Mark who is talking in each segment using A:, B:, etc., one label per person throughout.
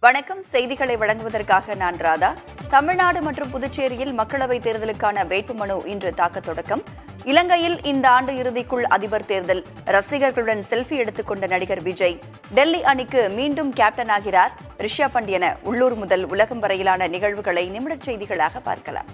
A: வணக்கம். செய்திகளை வழங்குவதற்காக நான் ராதா. தமிழ்நாடு மற்றும் புதுச்சேரியில் மக்களவைத் தேர்தலுக்கான வேட்புமனு இன்று தாக்கத் தொடக்கம். இலங்கையில் இந்த ஆண்டு இறுதிக்குள் அதிபர் தேர்தல். ரசிகர்களுடன் செல்ஃபி எடுத்துக்கொண்ட நடிகர் விஜய். டெல்லி அணிக்கு மீண்டும் கேப்டன் ஆகிறார் ரிஷப் பண்ட் என உள்ளூர் முதல் உலகம் வரையிலான நிகழ்வுகளை நிமிடச் செய்திகளாக பார்க்கலாம்.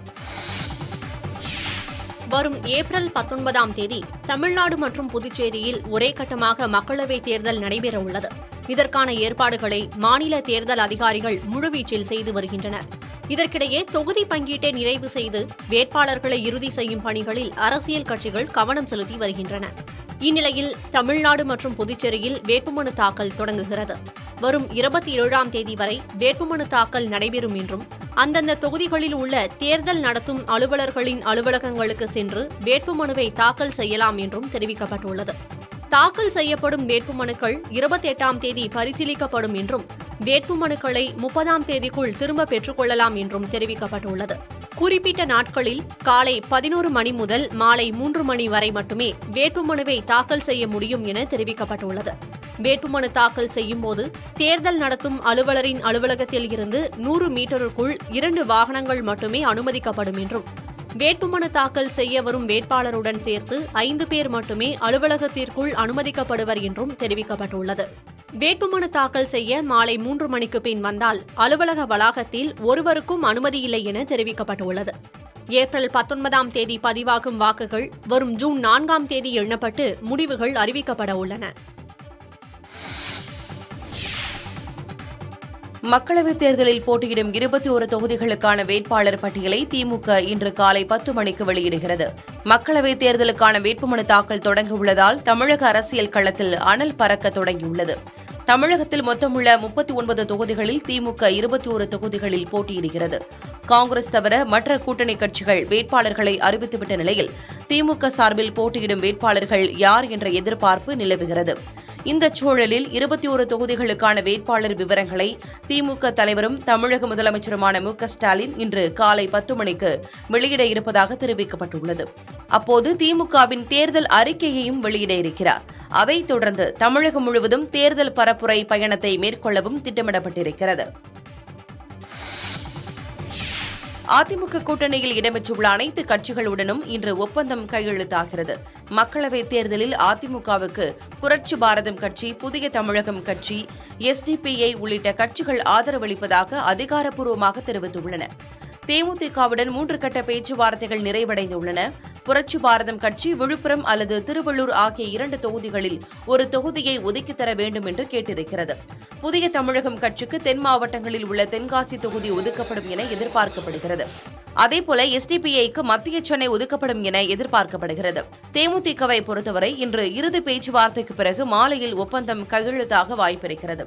B: வரும் ஏப்ரல் 19ஆம் தேதி தமிழ்நாடு மற்றும் புதுச்சேரியில் ஒரே கட்டமாக மக்களவைத் தேர்தல் நடைபெற உள்ளது. இதற்கான ஏற்பாடுகளை மாநில தேர்தல் அதிகாரிகள் முழுவீச்சில் செய்து வருகின்றனர். இதற்கிடையே தொகுதி பங்கீட்டை நிறைவு செய்து வேட்பாளர்களை இறுதி செய்யும் பணிகளில் அரசியல் கட்சிகள் கவனம் செலுத்தி வருகின்றன. இந்நிலையில் தமிழ்நாடு மற்றும் புதுச்சேரியில் வேட்புமனு தாக்கல் தொடங்குகிறது. வரும் 27ஆம் தேதி வரை வேட்புமனு தாக்கல் நடைபெறும் என்றும் அந்தந்த தொகுதிகளில் உள்ள தேர்தல் நடத்தும் அலுவலர்களின் அலுவலகங்களுக்கு சென்று வேட்புமனுவை தாக்கல் செய்யலாம் என்றும் தெரிவிக்கப்பட்டுள்ளது. தாக்கல் செய்யப்படும் வேட்புமனுக்கள் 28ஆம் தேதி பரிசீலிக்கப்படும் என்றும் வேட்புமனுக்களை 30ஆம் தேதிக்குள் திரும்ப பெற்றுக் கொள்ளலாம் என்றும் தெரிவிக்கப்பட்டுள்ளது. குறிப்பிட்ட நாட்களில் காலை 11 மணி முதல் மாலை 3 மணி வரை மட்டுமே வேட்புமனுவை தாக்கல் செய்ய முடியும் என தெரிவிக்கப்பட்டுள்ளது. வேட்புமனு தாக்கல் செய்யும் போது தேர்தல் நடத்தும் அலுவலரின் அலுவலகத்தில் இருந்து 100 மீட்டருக்குள் 2 வாகனங்கள் மட்டுமே அனுமதிக்கப்படும் என்றும் வேட்புமனு தாக்கல் செய்ய வரும் வேட்பாளருடன் சேர்த்து 5 பேர் மட்டுமே அலுவலகத்திற்குள் அனுமதிக்கப்படுவர் என்றும் தெரிவிக்கப்பட்டுள்ளது. வேட்புமனு தாக்கல் செய்ய மாலை 3 மணிக்கு பின் வந்தால் அலுவலக வளாகத்தில் ஒருவருக்கும் அனுமதியில்லை என தெரிவிக்கப்பட்டுள்ளது. ஏப்ரல் 19ஆம் தேதி பதிவாகும் வாக்குகள் வரும் ஜூன் 4ஆம் தேதி எண்ணப்பட்டு முடிவுகள் அறிவிக்கப்பட உள்ளன.
C: மக்களவைத் தேர்தலில் போட்டியிடும் 21 தொகுதிகளுக்கான வேட்பாளர் பட்டியலை திமுக இன்று காலை 10 மணிக்கு வெளியிடுகிறது. மக்களவைத் தேர்தலுக்கான வேட்புமனு தாக்கல் தொடங்க உள்ளதால் தமிழக அரசியல் களத்தில் அனல் பறக்க தொடங்கியுள்ளது. தமிழகத்தில் மொத்தமுள்ள 39 தொகுதிகளில் திமுக 21 தொகுதிகளில் போட்டியிடுகிறது. காங்கிரஸ் தவிர மற்ற கூட்டணி கட்சிகள் வேட்பாளர்களை அறிவித்துவிட்ட நிலையில் திமுக சார்பில் போட்டியிடும் வேட்பாளர்கள் யார் என்ற எதிர்பார்ப்பு நிலவுகிறது. இந்த சூழலில் 21 தொகுதிகளுக்கான வேட்பாளர் விவரங்களை திமுக தலைவரும் தமிழக முதலமைச்சருமான மு.க.ஸ்டாலின் இன்று காலை 10 மணிக்கு வெளியிட இருப்பதாக தெரிவிக்கப்பட்டுள்ளது. அப்போது திமுகவின் தேர்தல் அறிக்கையையும் வெளியிட இருக்கிறார். அதைத் தொடர்ந்து தமிழகம் முழுவதும் தேர்தல் பரப்புரை பயணத்தை மேற்கொள்ளவும் திட்டமிடப்பட்டிருக்கிறது. அதிமுக கூட்டணியில் இடம்பெற்றுள்ள அனைத்து கட்சிகளுடனும் இன்று ஒப்பந்தம் கையெழுத்தாகிறது. மக்களவைத் தேர்தலில் அதிமுகவுக்கு புரட்சி பாரதம் கட்சி, புதிய தமிழகம் கட்சி, எஸ்டிபிஐ உள்ளிட்ட கட்சிகள் ஆதரவளிப்பதாக அதிகாரப்பூர்வமாக தெரிவித்துள்ளன. தேமுதிகவுடன் 3 கட்ட பேச்சுவார்த்தைகள் நிறைவடைந்துள்ளன. புரட்சி பாரதம் கட்சி விழுப்புரம் அல்லது திருவள்ளூர் ஆகிய 2 தொகுதிகளில் ஒரு தொகுதியை ஒதுக்கித் தர வேண்டும் என்று கேட்டிருக்கிறது. புதிய தமிழகம் கட்சிக்கு தென் மாவட்டங்களில் உள்ள தென்காசி தொகுதி ஒதுக்கப்படும் என எதிர்பார்க்கப்படுகிறது. அதேபோல எஸ்டிபிஐக்கு மத்திய சென்னை ஒதுக்கப்படும் என எதிர்பார்க்கப்படுகிறது. தேமுதிகவை பொறுத்தவரை இன்று இறுதி பேச்சுவார்த்தைக்கு பிறகு மாலையில் ஒப்பந்தம் கையெழுத்தாக வாய்ப்பிருக்கிறது.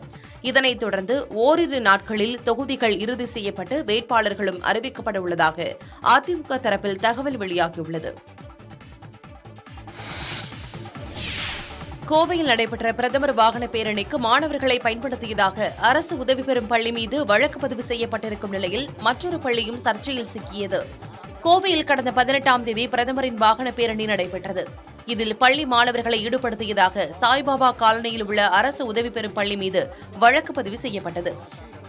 C: இதனைத் தொடர்ந்து ஓரிரு நாட்களில் தொகுதிகள் இறுதி செய்யப்பட்டு வேட்பாளர்களும் அறிவிக்கப்பட உள்ளதாக அதிமுக தரப்பில் தகவல் வெளியாகியுள்ளது. கோவையில் நடைபெற்ற பிரதமர் வாகன பேரணிக்கு மாணவர்களை பயன்படுத்தியதாக அரசு உதவி பெறும் பள்ளி மீது வழக்கு பதிவு செய்யப்பட்டிருக்கும் நிலையில் மற்றொரு பள்ளியும் சர்ச்சையில் சிக்கியது. கோவையில் கடந்த 18ஆம் தேதி பிரதமரின் வாகன பேரணி நடைபெற்றது. இதில் பள்ளி மாணவர்களை ஈடுபடுத்தியதாக சாய்பாபா காலனியில் உள்ள அரசு உதவி பெறும் பள்ளி மீது வழக்கு பதிவு செய்யப்பட்டது.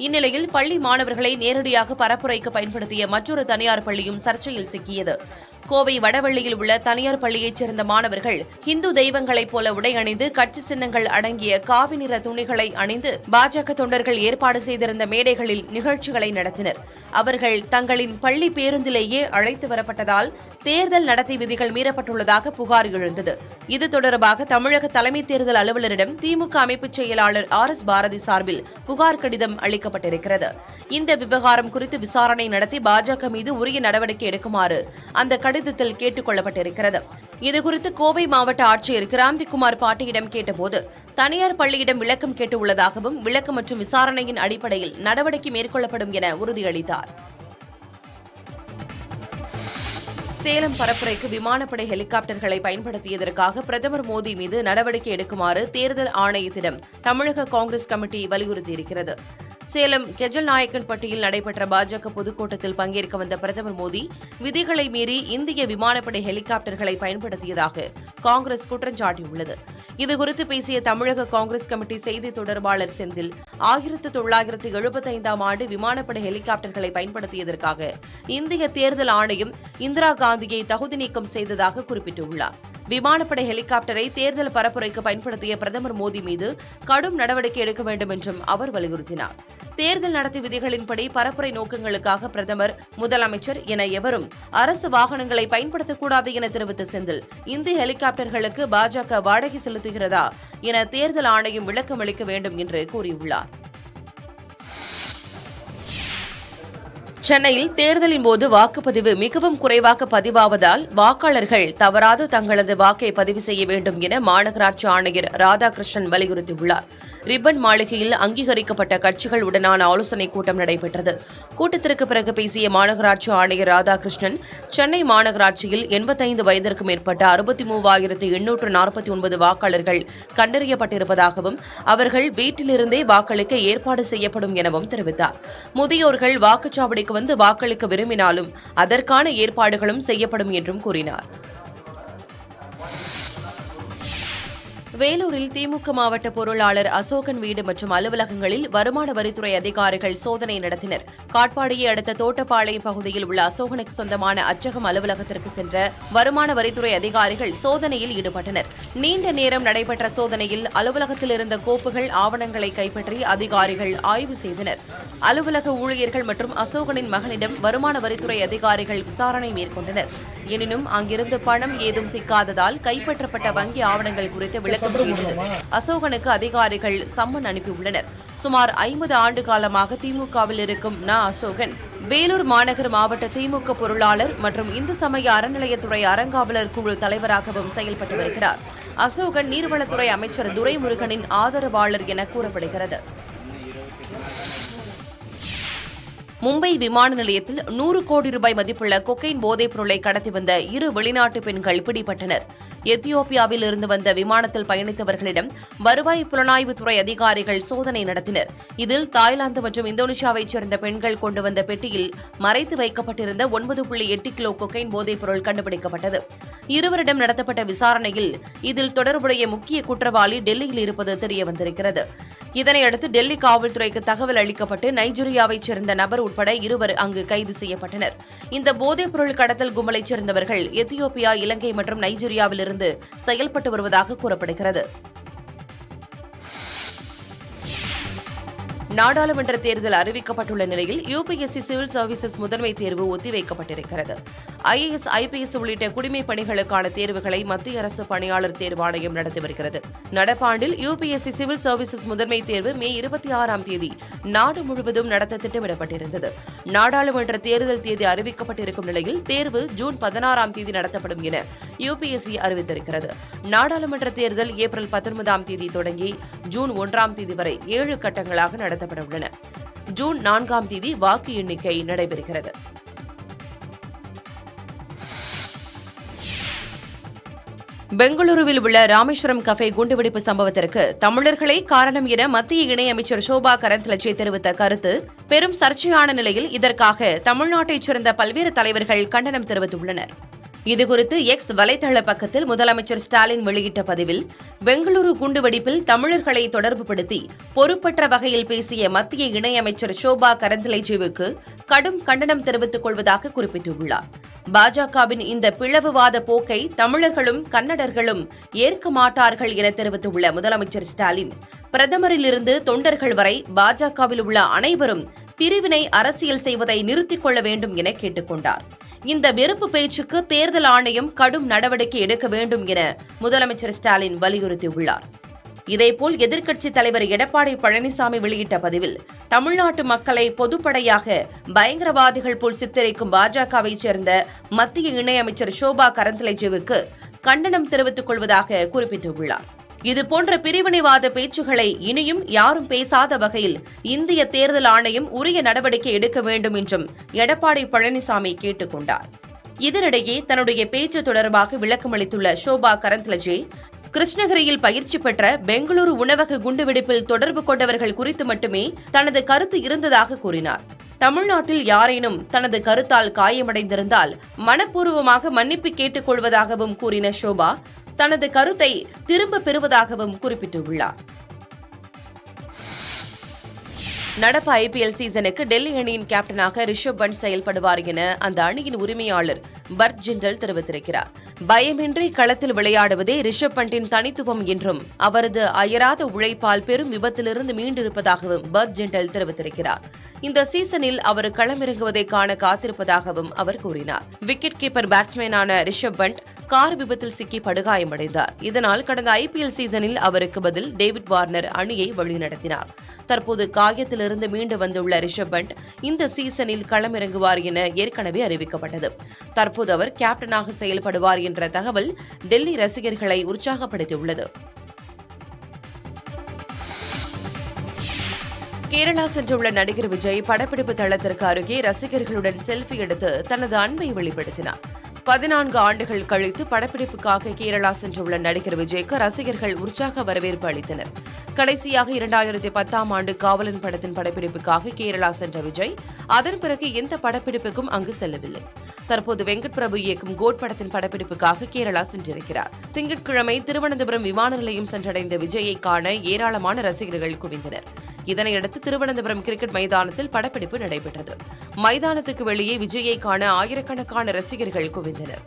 C: இந்நிலையில் பள்ளி மாணவர்களை நேரடியாக பரப்புரைக்கு பயன்படுத்திய மற்றொரு தனியார் பள்ளியும் சர்ச்சையில் சிக்கியது. கோவை வடவள்ளியில் உள்ள தனியார் பள்ளியைச் சேர்ந்த மாணவர்கள் இந்து தெய்வங்களைப் போல உடை அணிந்து கட்சி சின்னங்கள் அடங்கிய காவி நிற துணிகளை அணிந்து பாஜக தொண்டர்கள் ஏற்பாடு செய்திருந்த மேடைகளில் நிகழ்ச்சிகளை நடத்தினர். அவர்கள் தங்களின் பள்ளி பேருந்திலேயே அழைத்து வரப்பட்டதால் தேர்தல் நடத்தை விதிகள் மீறப்பட்டுள்ளதாக புகார் எழுந்தது. இது தொடர்பாக தமிழக தலைமை தேர்தல் அலுவலரிடம் திமுக அமைப்பு செயலாளர் RS பாரதி சார்பில் புகார் கடிதம் அளிக்கப்பட்டிருக்கிறது. இந்த விவகாரம் குறித்து விசாரணை நடத்தி பாஜக மீது உரிய நடவடிக்கை எடுக்குமாறு அந்த கடிதத்தில் கேட்டுக் கொள்ளப்பட்டிருக்கிறது. இதுகுறித்து கோவை மாவட்ட ஆட்சியர் கிராந்திகுமார் பாட்டியிடம் கேட்டபோது தனியார் பள்ளியிடம் விளக்கம் கேட்டுள்ளதாகவும் விளக்கம் மற்றும் விசாரணையின் அடிப்படையில் நடவடிக்கை மேற்கொள்ளப்படும் என உறுதியளித்தார். சேலம் பரப்புரைக்கு விமானப்படை ஹெலிகாப்டர்களை பயன்படுத்தியதற்காக பிரதமர் மோடி மீது நடவடிக்கை எடுக்குமாறு தேர்தல் ஆணையத்திடம் தமிழக காங்கிரஸ் கமிட்டி வலியுறுத்தியிருக்கிறது. சேலம் கெஜல் நாயக்கன்பட்டியில் நடைபெற்ற பாஜக பொதுக்கூட்டத்தில் பங்கேற்க வந்த பிரதமர் மோடி விதிகளை மீறி இந்திய விமானப்படை ஹெலிகாப்டர்களை பயன்படுத்தியதாக காங்கிரஸ் குற்றம் சாட்டியுள்ளது. இதுகுறித்து பேசிய தமிழக காங்கிரஸ் கமிட்டி செய்தி தொடர்பாளர் செந்தில், 1975ஆம் ஆண்டு விமானப்படை ஹெலிகாப்டர்களை பயன்படுத்தியதற்காக இந்திய தேர்தல் ஆணையம் இந்திரா காந்தியை தகுதி நீக்கம் செய்ததாக குறிப்பிட்டுள்ளார். விமானப்படை ஹெலிகாப்டரை தேர்தல் பரப்புரைக்கு பயன்படுத்திய பிரதமர் மோடி மீது கடும் நடவடிக்கை எடுக்க வேண்டும் என்றும் அவர் வலியுறுத்தினார். தேர்தல் நடத்தை விதிகளின்படி பரப்புரை நோக்கங்களுக்காக பிரதமர், முதலமைச்சர் என எவரும் அரசு வாகனங்களை பயன்படுத்தக்கூடாது என தெரிவித்த செந்தில், இந்திய ஹெலிகாப்டர்களுக்கு பாஜக வாடகை செலுத்துகிறதா என தேர்தல் ஆணையம் விளக்கம் அளிக்க வேண்டும் என்று கூறியுள்ளார். சென்னையில் தேர்தலின் போது வாக்குப்பதிவு மிகவும் குறைவாக பதிவாவதால் வாக்காளர்கள் தவறாது தங்களது வாக்கை பதிவு செய்ய வேண்டும் என மாநகராட்சி ஆணையர் ராதாகிருஷ்ணன் வலியுறுத்தியுள்ளார். ரிப்பன் மாளிகையில் அங்கீகரிக்கப்பட்ட கட்சிகள் உடனான ஆலோசனைக் கூட்டம் நடைபெற்றது. கூட்டத்திற்கு பிறகு பேசிய மாநகராட்சி ஆணையர் ராதாகிருஷ்ணன், சென்னை மாநகராட்சியில் 85 வயதிற்கு மேற்பட்ட 63,849 வாக்காளர்கள் கண்டறியப்பட்டிருப்பதாகவும் அவர்கள் வீட்டிலிருந்தே வாக்களிக்க ஏற்பாடு செய்யப்படும் எனவும் தெரிவித்தார். முதியோர்கள் வாக்குச்சாவடிக்கு வந்து வாக்களிக்க விரும்பினாலும் அதற்கான ஏற்பாடுகளும் செய்யப்படும் என்றும் கூறினார். வேலூரில் திமுக மாவட்ட பொருளாளர் அசோகன் வீடு மற்றும் அலுவலகங்களில் வருமான வரித்துறை அதிகாரிகள் சோதனை நடத்தினர். காட்பாடியை அடுத்த தோட்டப்பாளையம் பகுதியில் உள்ள அசோகனுக்கு சொந்தமான அச்சகம் அலுவலகத்திற்கு சென்ற வருமான வரித்துறை அதிகாரிகள் சோதனையில் ஈடுபட்டனர். நீண்ட நேரம் நடைபெற்ற சோதனையில் அலுவலகத்தில் இருந்த கோப்புகள், ஆவணங்களை கைப்பற்றி அதிகாரிகள் ஆய்வு செய்தனர். அலுவலக ஊழியர்கள் மற்றும் அசோகனின் மகனிடம் வருமான வரித்துறை அதிகாரிகள் விசாரணை மேற்கொண்டனர். எனினும் அங்கிருந்து பணம் ஏதும் சிக்காததால் கைப்பற்றப்பட்ட வங்கி ஆவணங்கள் குறித்து விளக்கம் அசோகனுக்கு அதிகாரிகள் சம்மன் அனுப்பியுள்ளனர். சுமார் 50 ஆண்டு காலமாக திமுகவில் இருக்கும் அசோகன் வேலூர் மாநகர் மாவட்ட திமுக பொருளாளர் மற்றும் இந்து சமய அறநிலையத்துறை அறங்காவலர் குழு தலைவராகவும் செயல்பட்டு வருகிறார். அசோகன் நீர்வளத்துறை அமைச்சர் துரைமுருகனின் ஆதரவாளர் என கூறப்படுகிறது. மும்பை விமான நிலையத்தில் 100 கோடி ரூபாய் மதிப்புள்ள கொக்கைன் போதைப் பொருளை கடத்தி வந்த 2 வெளிநாட்டு பெண்கள் பிடிபட்டனர். எத்தியோப்பியாவில் இருந்து வந்த விமானத்தில் பயணித்தவர்களிடம் வருவாய் புலனாய்வுத்துறை அதிகாரிகள் சோதனை நடத்தினர். இதில் தாய்லாந்து மற்றும் இந்தோனேஷியாவைச் சேர்ந்த பெண்கள் கொண்டு வந்த பெட்டியில் மறைத்து வைக்கப்பட்டிருந்த 9.8 கிலோ கொக்கைன் போதைப் பொருள் கண்டுபிடிக்கப்பட்டது. இருவரிடம் நடத்தப்பட்ட விசாரணையில் இதில் தொடர்புடைய முக்கிய குற்றவாளி டெல்லியில் இருப்பது தெரியவந்திருக்கிறது. இதனையடுத்து டெல்லி காவல்துறைக்கு தகவல் அளிக்கப்பட்டு நைஜீரியாவைச் சேர்ந்த நபர் உட்பட 2 அங்கு கைது செய்யப்பட்டனர். இந்த போதைப் பொருள் கடத்தல் கும்பலைச் சேர்ந்தவர்கள் எத்தியோப்பியா, இலங்கை மற்றும் நைஜீரியாவிலிருந்து செயல்பட்டு வருவதாக கூறப்படுகிறது. நாடாளுமன்ற தேர்தல் அறிவிக்கப்பட்டுள்ள நிலையில் யுபிஎஸ்சி சிவில் சர்வீசஸ் முதன்மை தேர்வு ஒத்திவைக்கப்பட்டிருக்கிறது. ஐஏஎஸ், ஐபிஎஸ் உள்ளிட்ட குடிமைப் பணிகளுக்கான தேர்வுகளை மத்திய அரசு பணியாளர் தேர்வாணையம் நடத்தி வருகிறது. நடப்பாண்டில் யுபிஎஸ்சி சிவில் சர்வீசஸ் முதன்மை தேர்வு மே 26ஆம் தேதி நாடு முழுவதும் நடத்த திட்டமிடப்பட்டிருந்தது. நாடாளுமன்ற தேர்தல் தேதி அறிவிக்கப்பட்டிருக்கும் நிலையில் தேர்வு ஜூன் 16ஆம் தேதி நடத்தப்படும் என யுபிஎஸ்சி அறிவித்திருக்கிறது. நாடாளுமன்ற தேர்தல் ஏப்ரல் 19ஆம் தேதி தொடங்கி ஜூன் 1ஆம் தேதி வரை 7 கட்டங்களாக நடத்தப்பட உள்ளன. ஜூன் 4ஆம் தேதி வாக்கு எண்ணிக்கை நடைபெறுகிறது. பெங்களூருவில் உள்ள ராமேஸ்வரம் கஃபே குண்டுவெடிப்பு சம்பவத்திற்கு தமிழர்களே காரணம் என மத்திய இணையமைச்சர் ஷோபா கரந்த்லஜே தெரிவித்த கருத்து பெரும் சர்ச்சையான நிலையில் இதற்காக தமிழ்நாட்டைச் சேர்ந்த பல்வேறு தலைவர்கள் கண்டனம் தெரிவித்துள்ளனர். இதுகுறித்து எக்ஸ் வலைதள பக்கத்தில் முதலமைச்சர் ஸ்டாலின் வெளியிட்ட பதிவில், பெங்களூரு குண்டுவெடிப்பில் தமிழர்களை தொடர்புபடுத்தி பொறுப்பற்ற வகையில் பேசிய மத்திய இணையமைச்சர் ஷோபா கரந்த்லஜேவுக்கு கடும் கண்டனம் தெரிவித்துக் கொள்வதாக குறிப்பிட்டுள்ளார். பாஜகவின் இந்த பிளவுவாத போக்கை தமிழர்களும் கன்னடர்களும் ஏற்க மாட்டார்கள் என தெரிவித்துள்ள முதலமைச்சர் ஸ்டாலின், பிரதமரிலிருந்து தொண்டர்கள் வரை பாஜகவில் உள்ள அனைவரும் பிரிவினை அரசியல் செய்வதை நிறுத்திக் கொள்ள வேண்டும் என கேட்டுக் கொண்டார். இந்த வெறுப்பு பேச்சுக்கு தேர்தல் ஆணையம் கடும் நடவடிக்கை எடுக்க வேண்டும் என முதலமைச்சர் ஸ்டாலின் வலியுறுத்தியுள்ளார். இதேபோல் எதிர்க்கட்சித் தலைவர் எடப்பாடி பழனிசாமி வெளியிட்ட பதிவில், தமிழ்நாட்டு மக்களை பொதுப்படையாக பயங்கரவாதிகள் போல் சித்தரிக்கும் பாஜகவைச் சேர்ந்த மத்திய இணையமைச்சர் ஷோபா கரந்த்லஜேவுக்கு கண்டனம் தெரிவித்துக் கொள்வதாக குறிப்பிட்டுள்ளார். இதுபோன்ற பிரிவினைவாத பேச்சுகளை இனியும் யாரும் பேசாத வகையில் இந்திய தேர்தல் ஆணையம் உரிய நடவடிக்கை எடுக்க வேண்டும் என்றும் எடப்பாடி பழனிசாமி கேட்டுக் கொண்டார். இதனிடையே தன்னுடைய பேச்சு தொடர்பாக விளக்கமளித்துள்ள ஷோபா கரந்த்லஜே, கிருஷ்ணகிரியில் பயிற்சி பெற்ற பெங்களூரு உணவக குண்டுவெடிப்பில் தொடர்பு கொண்டவர்கள் குறித்து மட்டுமே தனது கருத்து இருந்ததாக கூறினார். தமிழ்நாட்டில் யாரேனும் தனது கருத்தால் காயமடைந்திருந்தால் மனப்பூர்வமாக மன்னிப்பு கேட்டுக் கொள்வதாகவும் கூறின ஷோபா, தனது கருத்தை திரும்ப பெறுவதாகவும் குறிப்பிட்டுள்ளார். நடப்பு ஐபிஎல் சீசனுக்கு டெல்லி அணியின் கேப்டனாக ரிஷப் பண்ட் செயல்படுவார் என அந்த அணியின் உரிமையாளர் பர்த் ஜிண்டல் தெரிவித்திருக்கிறார். பயமின்றி களத்தில் விளையாடுவதே ரிஷப் பண்டின் தனித்துவம் என்றும் அவரது அயராத உழைப்பால் பெரும் விபத்திலிருந்து மீண்டிருப்பதாகவும் பர்த் ஜிண்டல் தெரிவித்திருக்கிறார். இந்த சீசனில் அவர் களமிறங்குவதை காண காத்திருப்பதாகவும் அவர் கூறினார். விக்கெட் கீப்பர் பேட்ஸ்மேனான ரிஷப் பண்ட் கார் விபத்தில் சிக்கி படுகாயமடைந்தார். இதனால் கடந்த ஐபிஎல் சீசனில் அவருக்கு பதில் டேவிட் வார்னர் அணியை வழிநடத்தினார். தற்போது காயத்திலிருந்து மீண்டு வந்துள்ள ரிஷப் பண்ட் இந்த சீசனில் களமிறங்குவார் என ஏற்கனவே அறிவிக்கப்பட்டது. தற்போது அவர் கேப்டனாக செயல்படுவார் என்ற தகவல் டெல்லி ரசிகர்களை உற்சாகப்படுத்தியுள்ளது. கேரளா சென்றுள்ள நடிகர் விஜய் படப்பிடிப்பு தளத்திற்கு அருகே ரசிகர்களுடன் செல்ஃபி எடுத்து தனது அன்பை வெளிப்படுத்தினார். 14 ஆண்டுகள் கழித்து படப்பிடிப்புக்காக கேரளா சென்றுள்ள நடிகர் விஜய்க்கு ரசிகர்கள் உற்சாக வரவேற்பு அளித்தனர். கடைசியாக 2010ஆம் ஆண்டு காவலன் படத்தின் படப்பிடிப்புக்காக கேரளா சென்ற விஜய் அதன் பிறகு எந்த படப்பிடிப்புக்கும் அங்கு செல்லவில்லை. தற்போது வெங்கட் பிரபு இயக்கும் கோட் படத்தின் படப்பிடிப்புக்காக கேரளா சென்றிருக்கிறார். திங்கட்கிழமை திருவனந்தபுரம் விமான நிலையம் சென்றடைந்த விஜயை காண ஏராளமான ரசிகர்கள் குவிந்தனர். இதனையடுத்து திருவனந்தபுரம் கிரிக்கெட் மைதானத்தில் படப்பிடிப்பு நடைபெற்றது. மைதானத்துக்கு வெளியே விஜயை காண ஆயிரக்கணக்கான ரசிகர்கள் குவிந்தனர்.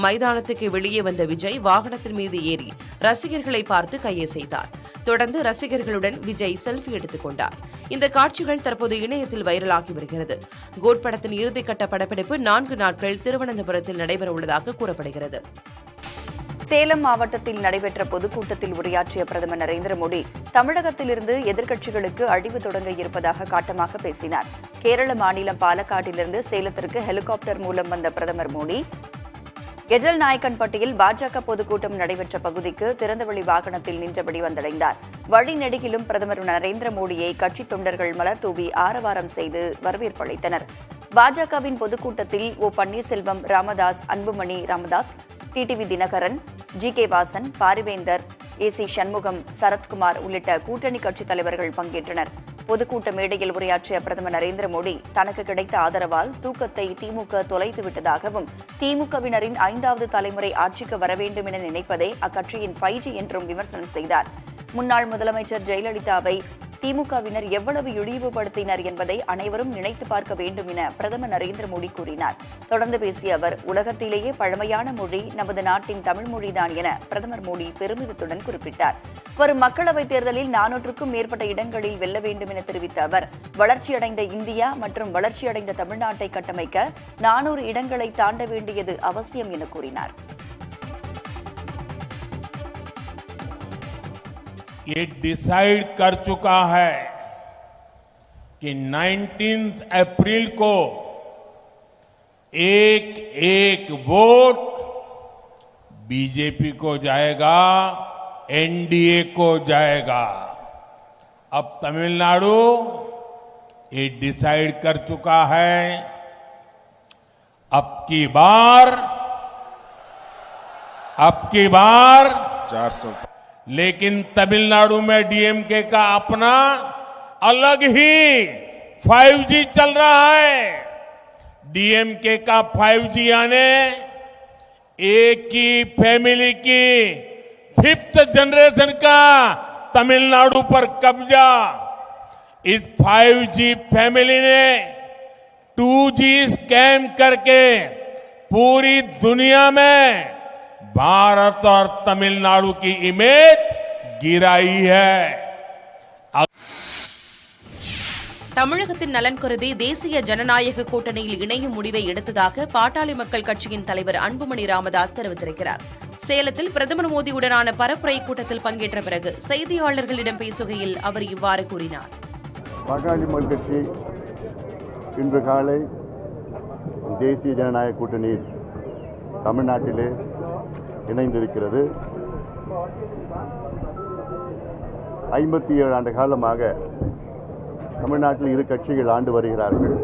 C: மைதானத்துக்கு வெளியே வந்த விஜய் வாகனத்தின் மீது ஏறி ரசிகர்களை பார்த்து கையசைத்தார். தொடர்ந்து ரசிகர்களுடன் விஜய் செல்ஃபி எடுத்துக் கொண்டார். இந்த காட்சிகள் தற்போது இணையத்தில் வைரலாகி வருகிறது. கோட் படத்தின் இறுதிக்கட்ட படப்பிடிப்பு 4 நாட்கள் திருவனந்தபுரத்தில் நடைபெறவுள்ளதாக கூறப்படுகிறது.
A: சேலம் மாவட்டத்தில் நடைபெற்ற பொதுக்கூட்டத்தில் உரையாற்றிய பிரதமர் நரேந்திர மோடி தமிழகத்திலிருந்து எதிர்க்கட்சிகளுக்கு அழிவு தொடங்க இருப்பதாக காட்டமாக பேசினார். கேரள மாநிலம் பாலக்காட்டிலிருந்து சேலத்திற்கு ஹெலிகாப்டர் மூலம் வந்த பிரதமர் மோடி எஜல் நாயக்கன்பட்டியில் பாஜக பொதுக்கூட்டம் நடைபெற்ற பகுதிக்கு திறந்தவெளி வாகனத்தில் நின்றபடி வந்தடைந்தார். வழிநெடுகிலும் பிரதமர் நரேந்திர மோடியை கட்சித் தொண்டர்கள் மலர் தூவி ஆரவாரம் செய்து வரவேற்பு அளித்தனர். பாஜகவின் பொதுக்கூட்டத்தில் ஓ பன்னீர்செல்வம், ராமதாஸ், அன்புமணி ராமதாஸ், டிடிவி தினகரன், ஜி.கே. வாசன், பாரிவேந்தர், ஏ.சி. சண்முகம், சரத்குமார் உள்ளிட்ட கூட்டணி கட்சித் தலைவர்கள் பங்கேற்றனர். பொதுக்கூட்ட மேடையில் உரையாற்றிய பிரதமர் நரேந்திர மோடி தனக்கு கிடைத்த ஆதரவால் தூக்கத்தை திமுக தொலைத்து விட்டதாகவும் திமுகவினரின் 5வது தலைமுறை ஆட்சிக்கு வர வேண்டும் என நினைப்பதே அக்கட்சியின் 5G என்றும் விமர்சனம் செய்தார். முன்னாள் முதலமைச்சர் ஜெயலலிதாவை திமுகவினர் எவ்வளவு இழிவுபடுத்தினர் என்பதை அனைவரும் நினைத்து பார்க்க வேண்டும் என பிரதமர் நரேந்திர மோடி கூறினார். தொடர்ந்து பேசிய அவர் உலகத்திலேயே பழமையான மொழி நமது நாட்டின் தமிழ் மொழிதான் என பிரதமர் மோடி பெருமிதத்துடன் குறிப்பிட்டார். வரும் மக்களவைத் தேர்தலில் 400க்கும் மேற்பட்ட இடங்களில் வெல்ல வேண்டும் என தெரிவித்த அவர் வளர்ச்சியடைந்த இந்தியா மற்றும் வளர்ச்சியடைந்த தமிழ்நாட்டை கட்டமைக்க 400 இடங்களை தாண்ட வேண்டியது அவசியம் என கூறினார்.
D: ये डिसाइड कर चुका है कि 19 अप्रैल को एक वोट बीजेपी को जाएगा, एनडीए को जाएगा. अब तमिलनाडु ये डिसाइड कर चुका है अब की बार 400. लेकिन तमिलनाडु में डीएमके का अपना अलग ही 5G चल रहा है. डीएमके का 5G यानी एक ही फैमिली की 5th जनरेशन का तमिलनाडु पर कब्जा. इस 5G फैमिली ने 2G स्कैम करके पूरी दुनिया में भारत और तमिलनाडु की इमेज गिराई है.
C: தமிழகத்தின் நலன் கருதி தேசிய ஜனநாயக கூட்டணியில் இணையும் முடிவை எடுத்ததாக பாட்டாளி மக்கள் கட்சியின் தலைவர் அன்புமணி ராமதாஸ் தெரிவித்திருக்கிறார். சேலத்தில் பிரதமர் மோடியுடனான பரப்புரை கூட்டத்தில் பங்கேற்ற பிறகு செய்தியாளர்களிடம் பேசுகையில் அவர் இவ்வாறு கூறினார்.
E: பாட்டாளி மக்கள் கட்சி இன்று காலை தேசிய ஜனநாயக கூட்டணியில் தமிழ்நாட்டிலே இணைந்திருக்கிறது. 57 ஆண்டு காலமாக தமிழ்நாட்டில் இரு கட்சிகள் ஆண்டு வருகிறார்கள்.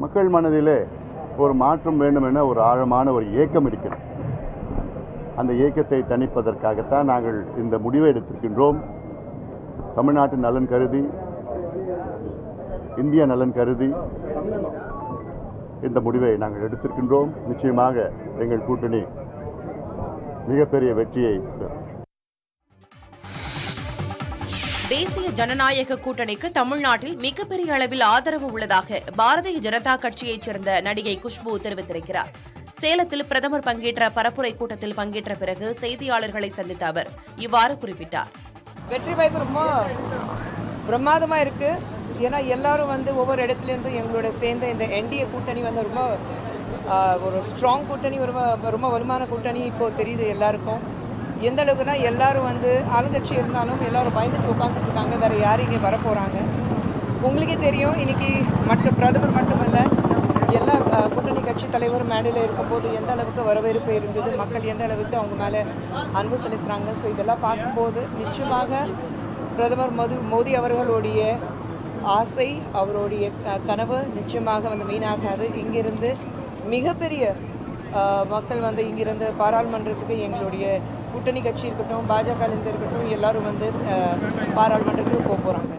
E: மக்கள் மனதிலே ஒரு மாற்றம் வேண்டும் என ஒரு ஆழமான ஒரு ஏக்கம் இருக்கிறது. அந்த ஏக்கத்தை தணிப்பதற்காகத்தான் நாங்கள் இந்த முடிவை எடுத்திருக்கின்றோம். தமிழ்நாட்டின் நலன் கருதி, இந்திய நலன் கருதி இந்த முடிவை நாங்கள் எடுத்திருக்கின்றோம். நிச்சயமாக எங்கள் கூட்டணி மிகப்பெரிய வெற்றியை பெறும்.
C: தேசிய ஜனநாயக கூட்டணிக்கு தமிழ்நாட்டில் மிகப்பெரிய அளவில் ஆதரவு உள்ளதாக பாரதிய ஜனதா கட்சியைச் சேர்ந்த நடிகை குஷ்பு தெரிவித்திருக்கிறார். சேலத்தில் பிரதமர் பங்கேற்ற பரப்புரை கூட்டத்தில் பங்கேற்ற பிறகு செய்தியாளர்களை சந்தித்த அவர் இவ்வாறு குறிப்பிட்டார்.
F: வெற்றி வாய்ப்பு ரொம்ப பிரமாதமா இருக்கு. ஏன்னா எல்லாரும் ஒவ்வொரு இடத்துலேருந்து எங்களோட சேர்ந்த இந்த என்டிஏ கூட்டணி ரொம்ப ஒரு ஸ்ட்ராங் கூட்டணி, ரொம்ப வலுமான கூட்டணி இப்போ தெரியுது எல்லாருக்கும். எந்த அளவுக்குன்னா எல்லாரும் ஆளுங்கட்சி இருந்தாலும் எல்லாரும் பயந்துட்டு உட்காந்துட்டு இருக்காங்க, வேற யாரும் இங்கே வரப்போறாங்க. உங்களுக்கே தெரியும், இன்னைக்கு பிரதமர் மட்டுமல்ல எல்லா கூட்டணி கட்சி தலைவரும் மேடையில் இருக்கும்போது எந்த அளவுக்கு வரவேற்பு இருந்தது, மக்கள் எந்த அளவுக்கு அவங்க மேலே அன்பு செலுத்துறாங்க. ஸோ இதெல்லாம் பார்க்கும்போது நிச்சயமாக பிரதமர் மோடி அவர்களுடைய ஆசை, அவருடைய கனவு நிச்சயமாக மீனாகாது. இங்கிருந்து மிகப்பெரிய மக்கள் இங்கிருந்து பாராளுமன்றத்துக்கு எங்களுடைய கூட்டணி கட்சி இருக்கட்டும், பாஜக இருக்கட்டும், எல்லாரும் பாராளுமன்றத்துக்கு போகிறாங்க.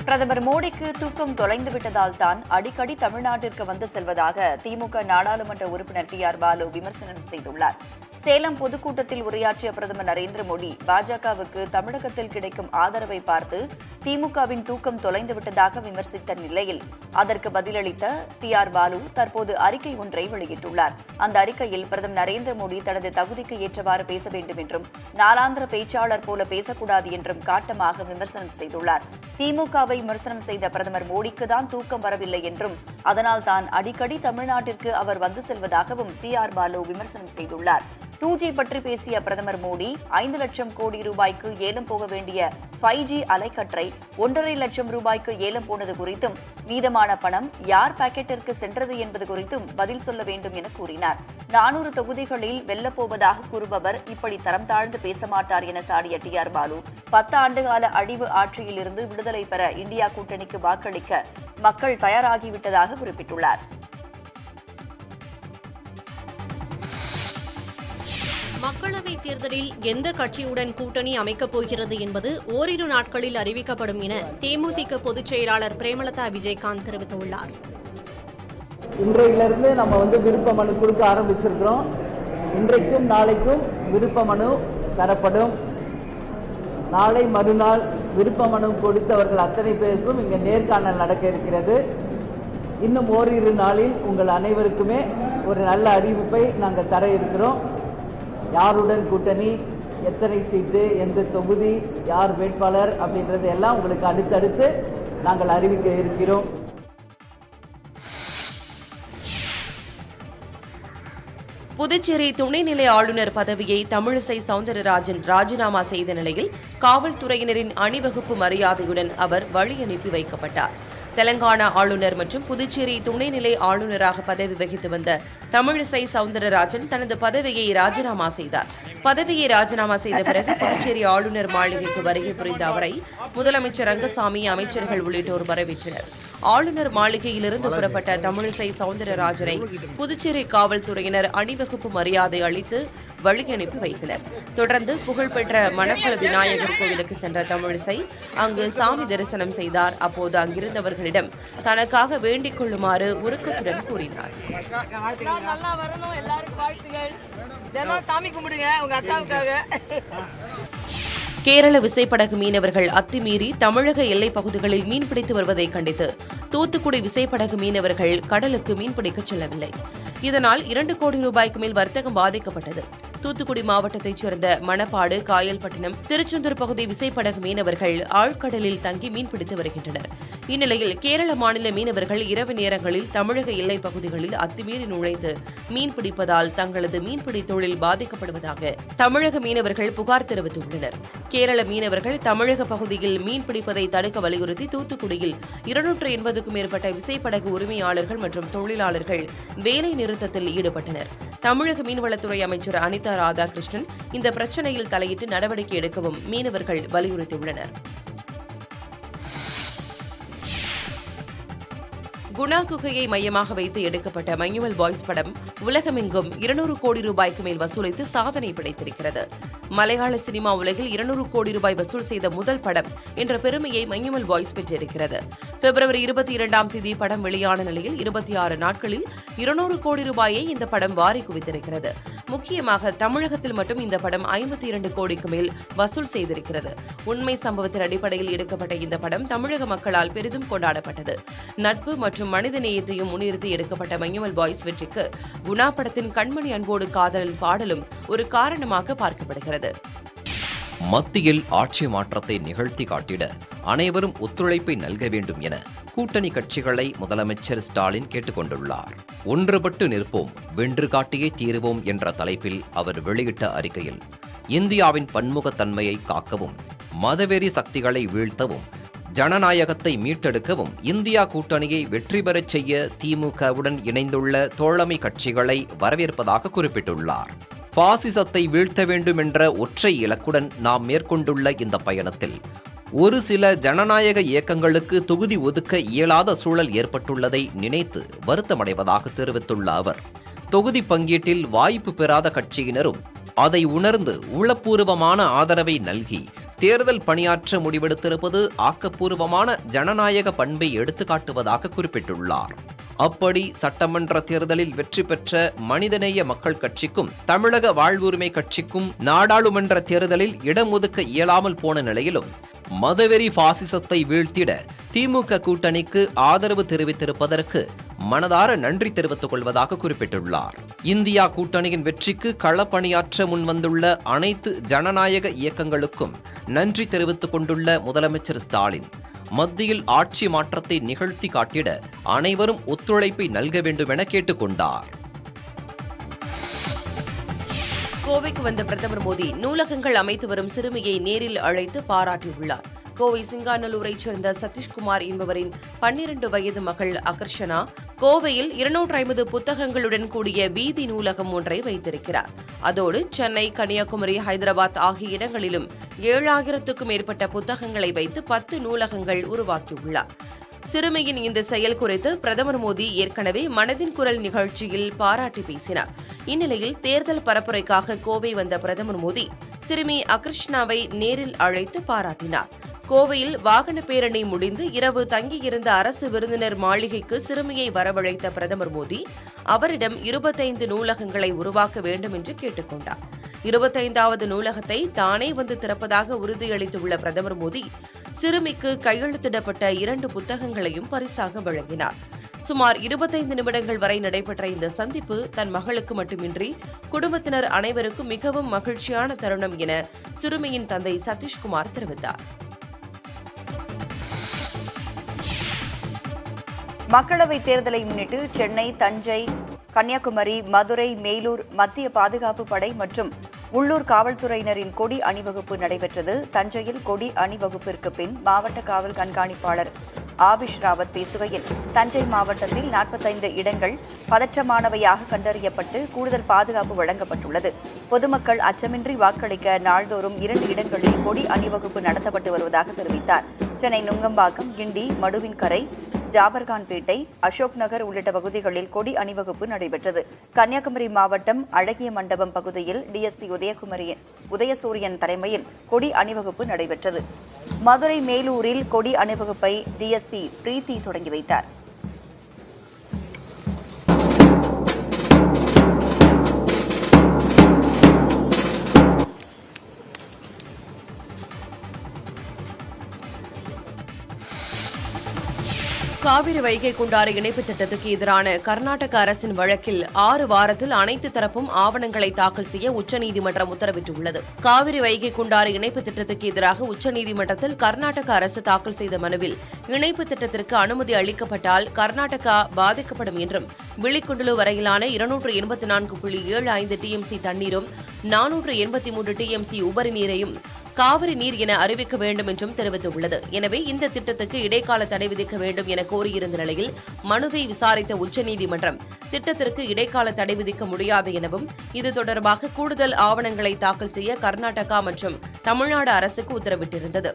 A: பிரதமர் மோடிக்கு தூக்கம் தொலைந்து விட்டதால் தான் அடிக்கடி தமிழ்நாட்டிற்கு வந்து செல்வதாக திமுக நாடாளுமன்ற உறுப்பினர் TR பாலு விமர்சனம் செய்துள்ளார். சேலம் பொதுக்கூட்டத்தில் உரையாற்றிய பிரதமர் நரேந்திர மோடி பாஜகவுக்கு தமிழகத்தில் கிடைக்கும் ஆதரவை பார்த்து திமுகவின் தூக்கம் தொலைந்து விட்டதாக விமர்சித்த நிலையில் அதற்கு பதிலளித்த TR பாலு தற்போது அறிக்கை ஒன்றை வெளியிட்டுள்ளார். அந்த அறிக்கையில் பிரதமர் நரேந்திர மோடி தனது தகுதிக்கு ஏற்றவாறு பேச வேண்டும் என்றும் நாளாந்திர பேச்சாளர் போல பேசக்கூடாது என்றும் காட்டமாக விமர்சனம் செய்துள்ளார். திமுகவை விமர்சனம் செய்த பிரதமர் மோடிக்கு தான் தூக்கம் வரவில்லை என்றும் அதனால் தான் அடிக்கடி தமிழ்நாட்டிற்கு அவர் வந்து செல்வதாகவும் TR பாலு விமர்சனம் செய்துள்ளார். 2G பற்றி பேசிய பிரதமர் மோடி 5 லட்சம் கோடி ரூபாய்க்கு ஏலம் போக வேண்டிய 5G அலைக்கற்றை 1.5 லட்சம் ரூபாய்க்கு ஏலம் போனது குறித்தும் மீதமான பணம் யார் பாக்கெட்டிற்கு சென்றது என்பது குறித்தும் பதில் சொல்ல வேண்டும் என கூறினார். 400 தொகுதிகளில் வெல்லப்போவதாக கூறுபவர் இப்படி தரம் தாழ்ந்து பேச மாட்டார் என சாடிய TR பாலு 10 ஆண்டுகால அழிவு ஆட்சியில் இருந்து விடுதலை பெற இந்தியா கூட்டணிக்கு வாக்களிக்க மக்கள் தயாராகிவிட்டதாக குறிப்பிட்டுள்ளார்.
B: மக்களவைத் தேர்தலில் எந்த கட்சியுடன் கூட்டணி அமைக்கப் போகிறது என்பது ஓரிரு நாட்களில் அறிவிக்கப்படும் என தேமுதிக பொதுச் செயலாளர் பிரேமலதா விஜயகாந்த் தெரிவித்துள்ளார்.
G: இன்றையிலிருந்து நம்ம விருப்ப மனு கொடுக்க ஆரம்பிச்சிருக்கிறோம். இன்றைக்கும் நாளைக்கும் விருப்ப மனு தரப்படும். நாளை மறுநாள் விருப்ப மனு கொடுத்தவர்கள் அத்தனை பேருக்கும் இங்கே நேர்காணல் நடக்க இருக்கிறது. இன்னும் ஓரிரு நாளில் உங்கள் அனைவருக்குமே ஒரு நல்ல அறிவிப்பை நாங்கள் தர இருக்கிறோம். யாருடன் கூட்டணி, எத்தனை சீட்டு, எந்த தொகுதி, யார் வேட்பாளர் அப்படின்றது எல்லாம் உங்களுக்கு அடுத்தடுத்து நாங்கள் அறிவிக்க இருக்கிறோம்.
C: புதுச்சேரி துணைநிலை ஆளுநர் பதவியை தமிழிசை சவுந்தரராஜன் ராஜினாமா செய்த நிலையில் காவல்துறையினரின் அணிவகுப்பு மரியாதையுடன் அவர் வழி அனுப்பி வைக்கப்பட்டார். தெலங்கானா ஆளுநர் மற்றும் புதுச்சேரி துணைநிலை ஆளுநராக பதவி வகித்து வந்த தமிழிசை சவுந்தரராஜன் தனது பதவியை ராஜினாமா செய்தார். பதவியை ராஜினாமா செய்த பிறகு புதுச்சேரி ஆளுநர் மாளிகைக்கு வருகை புரிந்த அவரை முதலமைச்சர் ரங்கசாமி, அமைச்சர்கள் உள்ளிட்டோர் வரவேற்றனர். ஆளுநர் மாளிகையிலிருந்து புறப்பட்ட தமிழிசை சவுந்தரராஜனை புதுச்சேரி காவல்துறையினர் அணிவகுப்பு மரியாதை அளித்து வழி அனுப்பி வைத்தனர். தொடர்ந்து புகழ்பெற்ற மணக்குள விநாயகர் கோவிலுக்கு சென்ற தமிழிசை அங்கு சாமி தரிசனம் செய்தார். அப்போது அங்கிருந்தவர்களிடம் தனக்காக வேண்டிக் கொள்ளுமாறு உருக்கத்துடன் கூறினார். கேரள விசைப்படகு மீனவர்கள் அத்துமீறி தமிழக எல்லைப் பகுதிகளில் மீன்பிடித்து வருவதை கண்டித்து தூத்துக்குடி விசைப்படகு மீனவர்கள் கடலுக்கு மீன்பிடிக்க செல்லவில்லை. இதனால் 2 கோடி ரூபாய்க்கு மேல் வர்த்தகம் பாதிக்கப்பட்டது. தூத்துக்குடி மாவட்டத்தைச் சேர்ந்த மணப்பாடு, காயல்பட்டினம், திருச்செந்தூர் பகுதி விசைப்படகு மீனவர்கள் ஆழ்கடலில் தங்கி மீன்பிடித்து வருகின்றனர். இந்நிலையில் கேரள மாநில மீனவர்கள் இரவு நேரங்களில் தமிழக எல்லைப் பகுதிகளில் அத்துமீறி நுழைத்து மீன்பிடிப்பதால் தங்களது மீன்பிடி தொழில் பாதிக்கப்படுவதாக தமிழக மீனவர்கள் புகார் தெரிவித்துள்ளனர். கேரள மீனவர்கள் தமிழக பகுதியில் மீன்பிடிப்பதை தடுக்க வலியுறுத்தி தூத்துக்குடியில் 280க்கும் மேற்பட்ட விசைப்படகு உரிமையாளர்கள் மற்றும் தொழிலாளர்கள் வேலை நிறுத்தத்தில் ஈடுபட்டனர். தமிழக மீன்வளத்துறை அமைச்சர் அனிதா ராதாகிருஷ்ணன் இந்த பிரச்சினையில் தலையிட்டு நடவடிக்கை எடுக்கவும் மீனவர்கள் வலியுறுத்தியுள்ளனர். குணா குகையை மையமாக வைத்து எடுக்கப்பட்ட மஞ்சுமல் பாய்ஸ் படம் உலகமெங்கும் 200 கோடி ரூபாய்க்கு மேல் வசூலித்து சாதனை படைத்திருக்கிறது. மலையாள சினிமா உலகில் 200 கோடி ரூபாய் வசூல் செய்த முதல் படம் என்ற பெருமையை மஞ்சுமல் பாய்ஸ் பெற்றிருக்கிறது. பிப்ரவரி 22ஆம் தேதி படம் வெளியான நிலையில் 26 நாட்களில் 200 கோடி ரூபாயை இந்த படம் வாரி குவித்திருக்கிறது. முக்கியமாக தமிழகத்தில் மட்டும் இந்த படம் 52 கோடிக்கு மேல் வசூல் செய்திருக்கிறது. உண்மை சம்பவத்தின் அடிப்படையில் எடுக்கப்பட்ட இந்த படம் தமிழக மக்களால் பெரிதும் கொண்டாடப்பட்டது. நட்பு மற்றும் மனித நேயத்தையும் முன்னிறுத்தி எடுக்கப்பட்ட மஞ்சுமல் பாய்ஸ் வெற்றிக்கு குணா படத்தின் கண்மணி அன்போடு காதலின் பாடலும் ஒரு காரணமாக பார்க்கப்படுகிறது.
H: மத்தியில் ஆட்சி மாற்றத்தை நிகழ்த்தி காட்டிட அனைவரும் ஒத்துழைப்பை நல்க வேண்டும் என கூட்டணி கட்சிகளை முதலமைச்சர் ஸ்டாலின் கேட்டுக் கொண்டுள்ளார். ஒன்றுபட்டு நிற்போம், வென்று காட்டியே தீருவோம் என்ற தலைப்பில் அவர் வெளியிட்ட அறிக்கையில் இந்தியாவின் பன்முகத்தன்மையை காக்கவும், மதவெறி சக்திகளை வீழ்த்தவும், ஜனநாயகத்தை மீட்டெடுக்கவும் இந்தியா கூட்டணியை வெற்றி பெறச் செய்ய திமுகவுடன் இணைந்துள்ள தோழமை கட்சிகளை வரவேற்பதாக குறிப்பிட்டுள்ளார். பாசிசத்தை வீழ்த்த வேண்டும் என்ற ஒற்றை இலக்குடன் நாம் மேற்கொண்டுள்ள இந்த பயணத்தில் ஒரு சில ஜனநாயக இயக்கங்களுக்கு தொகுதி ஒதுக்க இயலாத சூழல் ஏற்பட்டுள்ளதை நினைத்து வருத்தமடைவதாக தெரிவித்துள்ள அவர், தொகுதி பங்கீட்டில் வாய்ப்பு பெறாத கட்சியினரும் அதை உணர்ந்து உளப்பூர்வமான ஆதரவை நல்கி தேர்தல் பணியாற்ற முடிவெடுத்திருப்பது ஆக்கப்பூர்வமான ஜனநாயக பண்பை எடுத்துக்காட்டுவதாக குறிப்பிட்டுள்ளார். அப்படி சட்டமன்ற தேர்தலில் வெற்றி பெற்ற மனிதநேய மக்கள் கட்சிக்கும் தமிழக வாழ்வுரிமை கட்சிக்கும் நாடாளுமன்ற தேர்தலில் இடம் ஒதுக்க இயலாமல் போன நிலையிலும் மதவெறி பாசிசத்தை வீழ்த்திட திமுக கூட்டணிக்கு ஆதரவு தெரிவித்திருப்பதற்கு மனதார நன்றி தெரிவித்துக் கொள்வதாக குறிப்பிட்டுள்ளார். இந்தியா கூட்டணியின் வெற்றிக்கு களப்பணியாற்ற முன்வந்துள்ள அனைத்து ஜனநாயக இயக்கங்களுக்கும் நன்றி தெரிவித்துக் கொண்டுள்ள முதலமைச்சர் ஸ்டாலின், மத்தியில் ஆட்சி மாற்றத்தை நிகழ்த்தி காட்டிட அனைவரும் ஒத்துழைப்பை நல்க வேண்டும் என கேட்டுக்கொண்டார்.
C: கோவைக்கு வந்த பிரதமர் மோடி நூலகங்கள் அமைத்து வரும் சிறுமியை நேரில் அழைத்து பாராட்டியுள்ளார். கோவை சிங்காநல்லூரைச் சேர்ந்த சதீஷ்குமார் என்பவரின் 12 வயது மகள் அகர்ஷனா கோவையில் 250 புத்தகங்களுடன் கூடிய வீதி நூலகம் ஒன்றை வைத்திருக்கிறார். அதோடு சென்னை, கன்னியாகுமரி, ஹைதராபாத் ஆகிய இடங்களிலும் 7000க்கும் மேற்பட்ட புத்தகங்களை வைத்து 10 நூலகங்கள் உருவாக்கியுள்ளார். சிறுமியின் இந்த செயல் குறித்து பிரதமர் மோடி ஏற்கனவே மனதின் குரல் நிகழ்ச்சியில் பாராட்டி பேசினார். இந்நிலையில் தேர்தல் பரப்புரைக்காக கோவை வந்த பிரதமர் மோடி சிறுமி அகிருஷ்ணாவை நேரில் அழைத்து பாராட்டினார். கோவையில் வாகன பேரணி முடிந்து இரவு தங்கியிருந்த அரசு விருந்தினர் மாளிகைக்கு சிறுமியை வரவழைத்த பிரதமர் மோடி அவரிடம் 25 நூலகங்களை உருவாக்க வேண்டும் என்று கேட்டுக்கொண்டார். 25வது நூலகத்தை தானே வந்து திறப்பதாக உறுதியளித்துள்ள பிரதமர் மோடி சிறுமிக்கு கையெழுத்திடப்பட்ட 2 புத்தகங்களையும் பரிசாக வழங்கினார். சுமார் 25 நிமிடங்கள் வரை நடைபெற்ற இந்த சந்திப்பு தன் மகளுக்கு மட்டுமின்றி குடும்பத்தினர் அனைவருக்கும் மிகவும் மகிழ்ச்சியான தருணம் என சிறுமியின் தந்தை சதீஷ்குமார் தெரிவித்தார்.
A: மக்களவைத் தேர்தலை முன்னிட்டு சென்னை, தஞ்சை, கன்னியாகுமரி, மதுரை, மேலூர் மத்திய பாதுகாப்பு படை மற்றும் உள்ளூர் காவல்துறையினரின் கொடி அணிவகுப்பு நடைபெற்றது. தஞ்சையில் கொடி அணிவகுப்பிற்கு பின் மாவட்ட காவல் கண்காணிப்பாளர் ஆபிஷ் ராவத் பேசுகையில், தஞ்சை மாவட்டத்தில் 45 இடங்கள் பதற்றமானவையாக கண்டறியப்பட்டு கூடுதல் பாதுகாப்பு வழங்கப்பட்டுள்ளது. பொதுமக்கள் அச்சமின்றி வாக்களிக்க நாள்தோறும் 2 இடங்களில் கொடி அணிவகுப்பு நடத்தப்பட்டு வருவதாக தெரிவித்தார். சென்னை நுங்கம்பாக்கம், கிண்டி, மடுவின்கரை, ஜாபர்கான்பேட்டை, அசோக் நகர் உள்ளிட்ட பகுதிகளில் கொடி அணிவகுப்பு நடைபெற்றது. கன்னியாகுமரி மாவட்டம் அழகிய மண்டபம் பகுதியில் டிஎஸ்பி உதயசூரியன் தலைமையில் கொடி அணிவகுப்பு நடைபெற்றது. மதுரை மேலூரில் கொடி அணிவகுப்பை டிஎஸ்பி பிரீத்தி தொடங்கி வைத்தார்.
C: காவிரி வைகை குண்டாறு இணைப்பு திட்டத்துக்கு எதிரான கர்நாடக அரசின் வழக்கில் 6 வாரத்தில் அனைத்து தரப்பும் ஆவணங்களை தாக்கல் செய்ய உச்சநீதிமன்றம் உத்தரவிட்டுள்ளது. காவிரி வைகை குண்டாறு இணைப்பு திட்டத்துக்கு எதிராக உச்சநீதிமன்றத்தில் கர்நாடக அரசு தாக்கல் செய்த மனுவில் இணைப்பு திட்டத்திற்கு அனுமதி அளிக்கப்பட்டால் கர்நாடகா பாதிக்கப்படும் என்றும், விழிக்குண்டலு வரையிலான 284.75 டிஎம்சி தண்ணீரும் 483 டிஎம்சி உபரி நீரையும் காவிரி நீர் என அறிவிக்க வேண்டும் என்றும் தெரிவித்துள்ளது. எனவே இந்த திட்டத்துக்கு இடைக்கால தடை விதிக்க வேண்டும் என கோரியிருந்த நிலையில் மனுவை விசாரித்த உச்சநீதிமன்றம் திட்டத்திற்கு இடைக்கால தடை விதிக்க முடியாது எனவும் இது தொடர்பாக கூடுதல் ஆவணங்களை தாக்கல் செய்ய கர்நாடகா மற்றும் தமிழ்நாடு அரசுக்கு உத்தரவிட்டிருந்தது.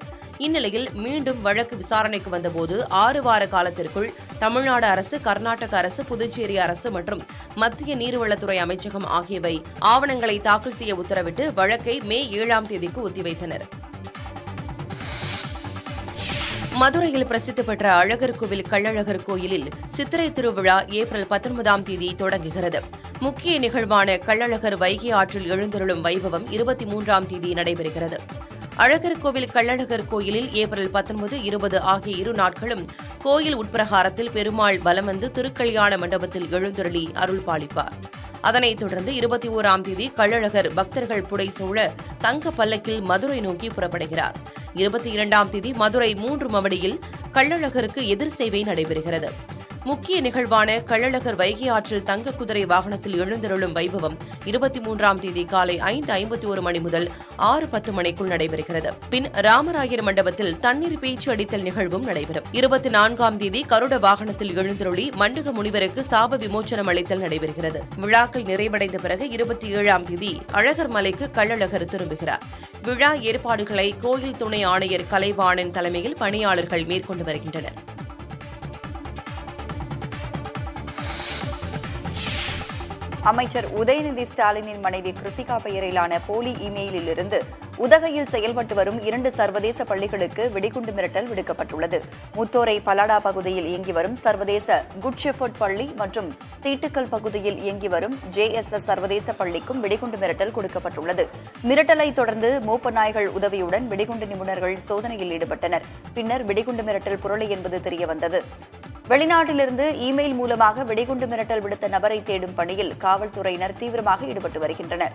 C: இந்நிலையில் மீண்டும் வழக்கு விசாரணைக்கு வந்தபோது 6 வார காலத்திற்குள் தமிழ்நாடு அரசு, கர்நாடக அரசு, புதுச்சேரி அரசு மற்றும் மத்திய நீர்வளத்துறை அமைச்சகம் ஆகியவை ஆவணங்களை தாக்கல் செய்ய உத்தரவிட்டு வழக்கை மே 7ஆம் தேதிக்கு ஒத்திவைத்தனர். மதுரையில் பிரசித்தி பெற்ற அழகர் கோவில் கள்ளழகர் கோயிலில் சித்திரை திருவிழா ஏப்ரல் 19ஆம் தேதி தொடங்குகிறது. முக்கிய நிகழ்வான கள்ளழகர் வைகை ஆற்றில் எழுந்தருளும் வைபவம் 23ஆம் தேதி நடைபெறுகிறது. அழகர் கோவில் கள்ளழகர் கோயிலில் ஏப்ரல் 19, 20 ஆகிய 2 நாட்களும் கோயில் உட்பிரகாரத்தில் பெருமாள் வலம் வந்து திருக்கல்யாண மண்டபத்தில் எழுந்தருளி அருள் பாலிப்பார். அதனைத் தொடர்ந்து 21ஆம் தேதி கள்ளழகர் பக்தர்கள் புடைசூழ தங்க பல்லக்கில் மதுரை நோக்கி புறப்படுகிறார். 22ஆம் தேதி மதுரை 3 மவடியில் கள்ளழகருக்கு எதிர் சேவை நடைபெறுகிறது. முக்கிய நிகழ்வான கள்ளழகர் வைகை ஆற்றில் தங்க குதிரை வாகனத்தில் எழுந்தருளும் வைபவம் 23ஆம் தேதி காலை 5:51 மணி முதல் 6:10 மணிக்குள் நடைபெறுகிறது. பின் ராமராயர் மண்டபத்தில் தண்ணீர் பீச்சு அடித்தல் நிகழ்வும் நடைபெறும். 24ஆம் தேதி கருட வாகனத்தில் எழுந்தருளி மண்டக முனிவருக்கு சாப விமோச்சனம் அளித்தல் நடைபெறுகிறது. விழாக்கள் நிறைவடைந்த பிறகு 27ஆம் தேதி அழகர் மலைக்கு கள்ளழகர் திரும்புகிறார். விழா ஏற்பாடுகளை கோயில் துணை ஆணையர் கலைவாணன் தலைமையில் பணியாளர்கள் மேற்கொண்டு வருகின்றனர்.
A: அமைச்சர் உதயநிதி ஸ்டாலினின் மனைவி கிருத்திகா பெயரிலான போலி இமெயிலில் இருந்து உதகையில் செயல்பட்டு வரும் 2 சர்வதேச பள்ளிகளுக்கு வெடிகுண்டு மிரட்டல் விடுக்கப்பட்டுள்ளது. முத்தோரை பலாடா பகுதியில் இயங்கி வரும் சர்வதேச குட் ஷெஃபர்ட் பள்ளி மற்றும் தீட்டுக்கல் பகுதியில் இயங்கி வரும் JSS சர்வதேச பள்ளிக்கும் வெடிகுண்டு மிரட்டல் கொடுக்கப்பட்டுள்ளது. மிரட்டலை தொடர்ந்து மோப்ப நாய்கள் உதவியுடன் வெடிகுண்டு நிபுணர்கள் சோதனையில் ஈடுபட்டனர். பின்னர் வெடிகுண்டு மிரட்டல் புரளி என்பது தெரியவந்தது. வெளிநாட்டிலிருந்து இமெயில் மூலமாக வெடிகுண்டு மிரட்டல் விடுத்த நபரை தேடும் பணியில் காவல்துறையினர் தீவிரமாக ஈடுபட்டு வருகின்றனர்.